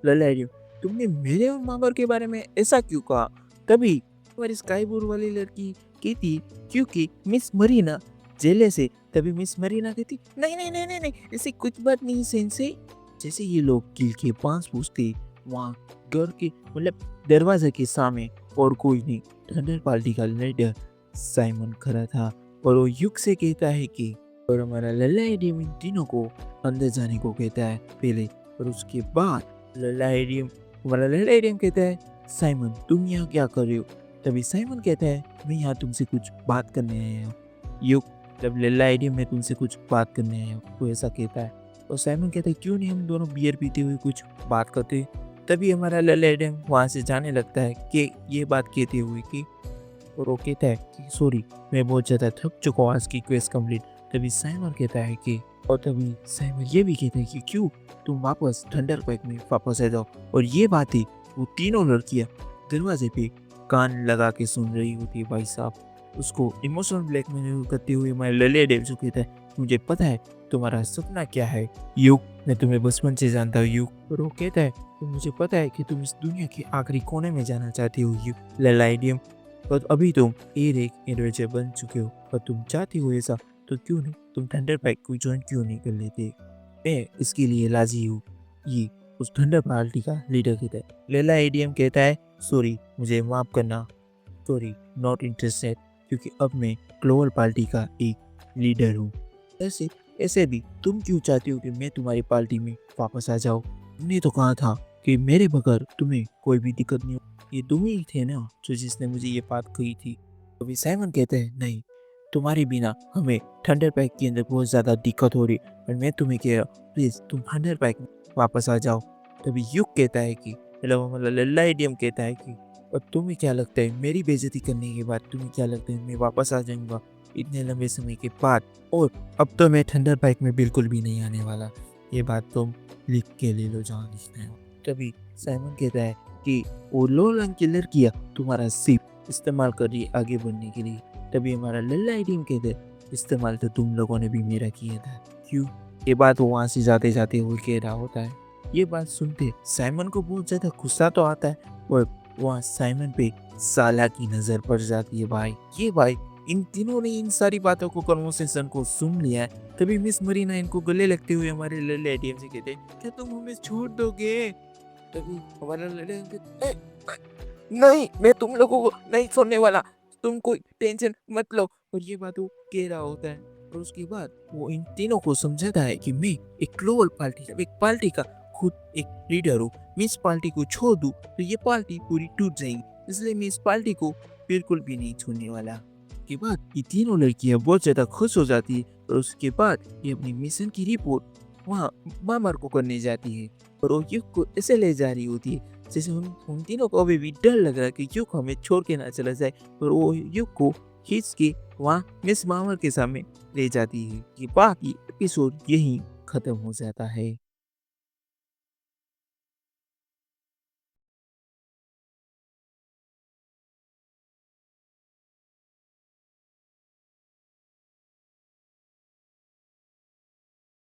ललारियो, तुमने मेरे और मामर के बारे में ऐसा क्यों कहा? तभी हमारी स्काई ब्लू वाली लड़की कहती क्योंकि मिस मरीना जेले से, तभी मिस मरीना कहती नहीं नहीं नहीं नहीं नहीं, ऐसी कुछ बात नहीं सेंसे। जैसे ये लोग कील के पास पूछते, वहाँ घर के मतलब दरवाजे के सामने और कोई नहीं, थंडर पार्टी का लीडर साइमन खड़ा था और वो युग से कहता है कि, और हमारा लल्ला एडियम इन तीनों को अंदर जाने को कहता है पहले, और उसके बाद लल्ला एडियम हमारा लल्ला एडियम कहता है साइमन तुम यहाँ क्या कर रहे हो? तभी साइमन कहता है मैं यहाँ तुमसे कुछ बात करने आया हूँ। युग जब लल्ला एडियम मैं तुमसे कुछ बात करने आया हूँ वो ऐसा कहता है, और साइमन कहता है क्यों नहीं हम दोनों बियर पीते हुए कुछ बात करते। तभी हमारा लल्ला एडियम वहाँ से जाने लगता है कि ये बात कहते हुए कि, और वो कहता है कि सॉरी मैं बहुत ज़्यादा थक चुका हूँ आज की क्वेस्ट कंप्लीट। तभी साइमन कहता है कि, और तभी साइमन ये भी कहता है कि क्यों तुम वापस थंडर पैक में वापस आ जाओ। और ये बातें वो तीनों लड़कियाँ दरवाजे पे कान लगा के सुन रही होती है भाई साहब। उसको इमोशनल ब्लैकमेल करते हुए हमारे लल्ला एडियम जो कहता है मुझे पता है तुम्हारा सपना क्या है युग, मैं तुम्हें बचपन से जानता हूँ युग। और वो कहता है तो मुझे पता है कि तुम इस दुनिया के आखिरी कोने में जाना चाहते हो युग लल्ला एडियम, पर अभी तुम एक एडवेंचर बन चुके हो, पर तुम चाहते हो ऐसा तो क्यों नहीं तुम थंडर पैक को ज्वाइन क्यों नहीं कर लेते? मैं इसके लिए राजी हूँ, ये उस थंडर पार्टी का लीडर कहता है। लल्ला एडियम कहता है सॉरी मुझे माफ़ करना, सॉरी नॉट इंटरेस्टेड, क्योंकि अब मैं ग्लोबल पार्टी का एक लीडर हूँ। ऐसे ऐसे भी तुम क्यों चाहती हो कि मैं तुम्हारी पार्टी में वापस आ जाऊँ? तुमने तो कहा था कि मेरे बगैर तुम्हें कोई भी दिक्कत नहीं हो। ये तुम ही थे ना जो जिसने मुझे ये बात कही थी। अभी साइमन कहते हैं नहीं, तुम्हारे बिना हमें थंडर पैक के अंदर बहुत ज़्यादा दिक्कत हो रही, और मैं तुम्हें कह रहा हूँ प्लीज़ तुम थंडर पैक में वापस आ जाओ। तभी युग कहता है कि मतलब लल्ला एडियम कहता है कि और तुम्हें क्या लगता है मेरी बेइज्जती करने के बाद तुम्हें क्या लगता है मैं वापस आ जाऊंगा इतने लंबे समय के बाद? और अब तो मैं थंडर पैक में बिल्कुल भी नहीं आने वाला, ये बात तुम लिख के ले लो जहाँ लिखना है। तभी साइमन कहता है कि वो लो रंग की लड़कियाँ तुम्हारा सिर्फ इस्तेमाल कर रही है आगे बढ़ने के लिए। तभी हमारा लल्ला एडियम कहता है इस्तेमाल तो तुम लोगों ने भी मेरा किया था क्यों? ये बात वो वहाँ से जाते जाते हुए कह रहा होता है। ये बात सुनते साइमन को बहुत ज़्यादा गुस्सा तो आता है, और वहाँ साइमन पे साला की नज़र पड़ जाती है भाई। ये भाई इन तीनों ने इन सारी बातों को कन्वर्सेशन को सुन लिया है। तभी मिस मरीना इनको गले लगते हुए हमारे लल्ला एडियम से कहते हैं क्या तुम हमें छोड़ दोगे? तभी हमारा लल्ला एडियम कहता है नहीं मैं तुम लोगों को नहीं छोड़ने वाला, तुम कोई टेंशन मत लो। और ये बात वो कह रहा होता है, और उसके बाद वो इन तीनों को समझाता है कि मैं एक ग्लोबल पार्टी एक पार्टी का खुद एक लीडर हूँ, मैं इस पार्टी को छोड़ दूँ तो ये पार्टी पूरी टूट जाएगी, इसलिए मैं इस पार्टी को बिल्कुल भी नहीं छोड़ने वाला। के बाद ये तीनों लड़कियां बहुत ज़्यादा खुश हो जाती है, और उसके बाद ये अपनी मिशन की रिपोर्ट वहाँ मामर को करने जाती है, और वो युग को ऐसे ले जा रही होती है जैसे उन तीनों को अभी भी डर लग रहा है कि युग हमें छोड़ के ना चला जाए, और वो युग को खींच के वहाँ मिस मामर के सामने ले जाती है। ये बाकी एपिसोड यहीं खत्म हो जाता है।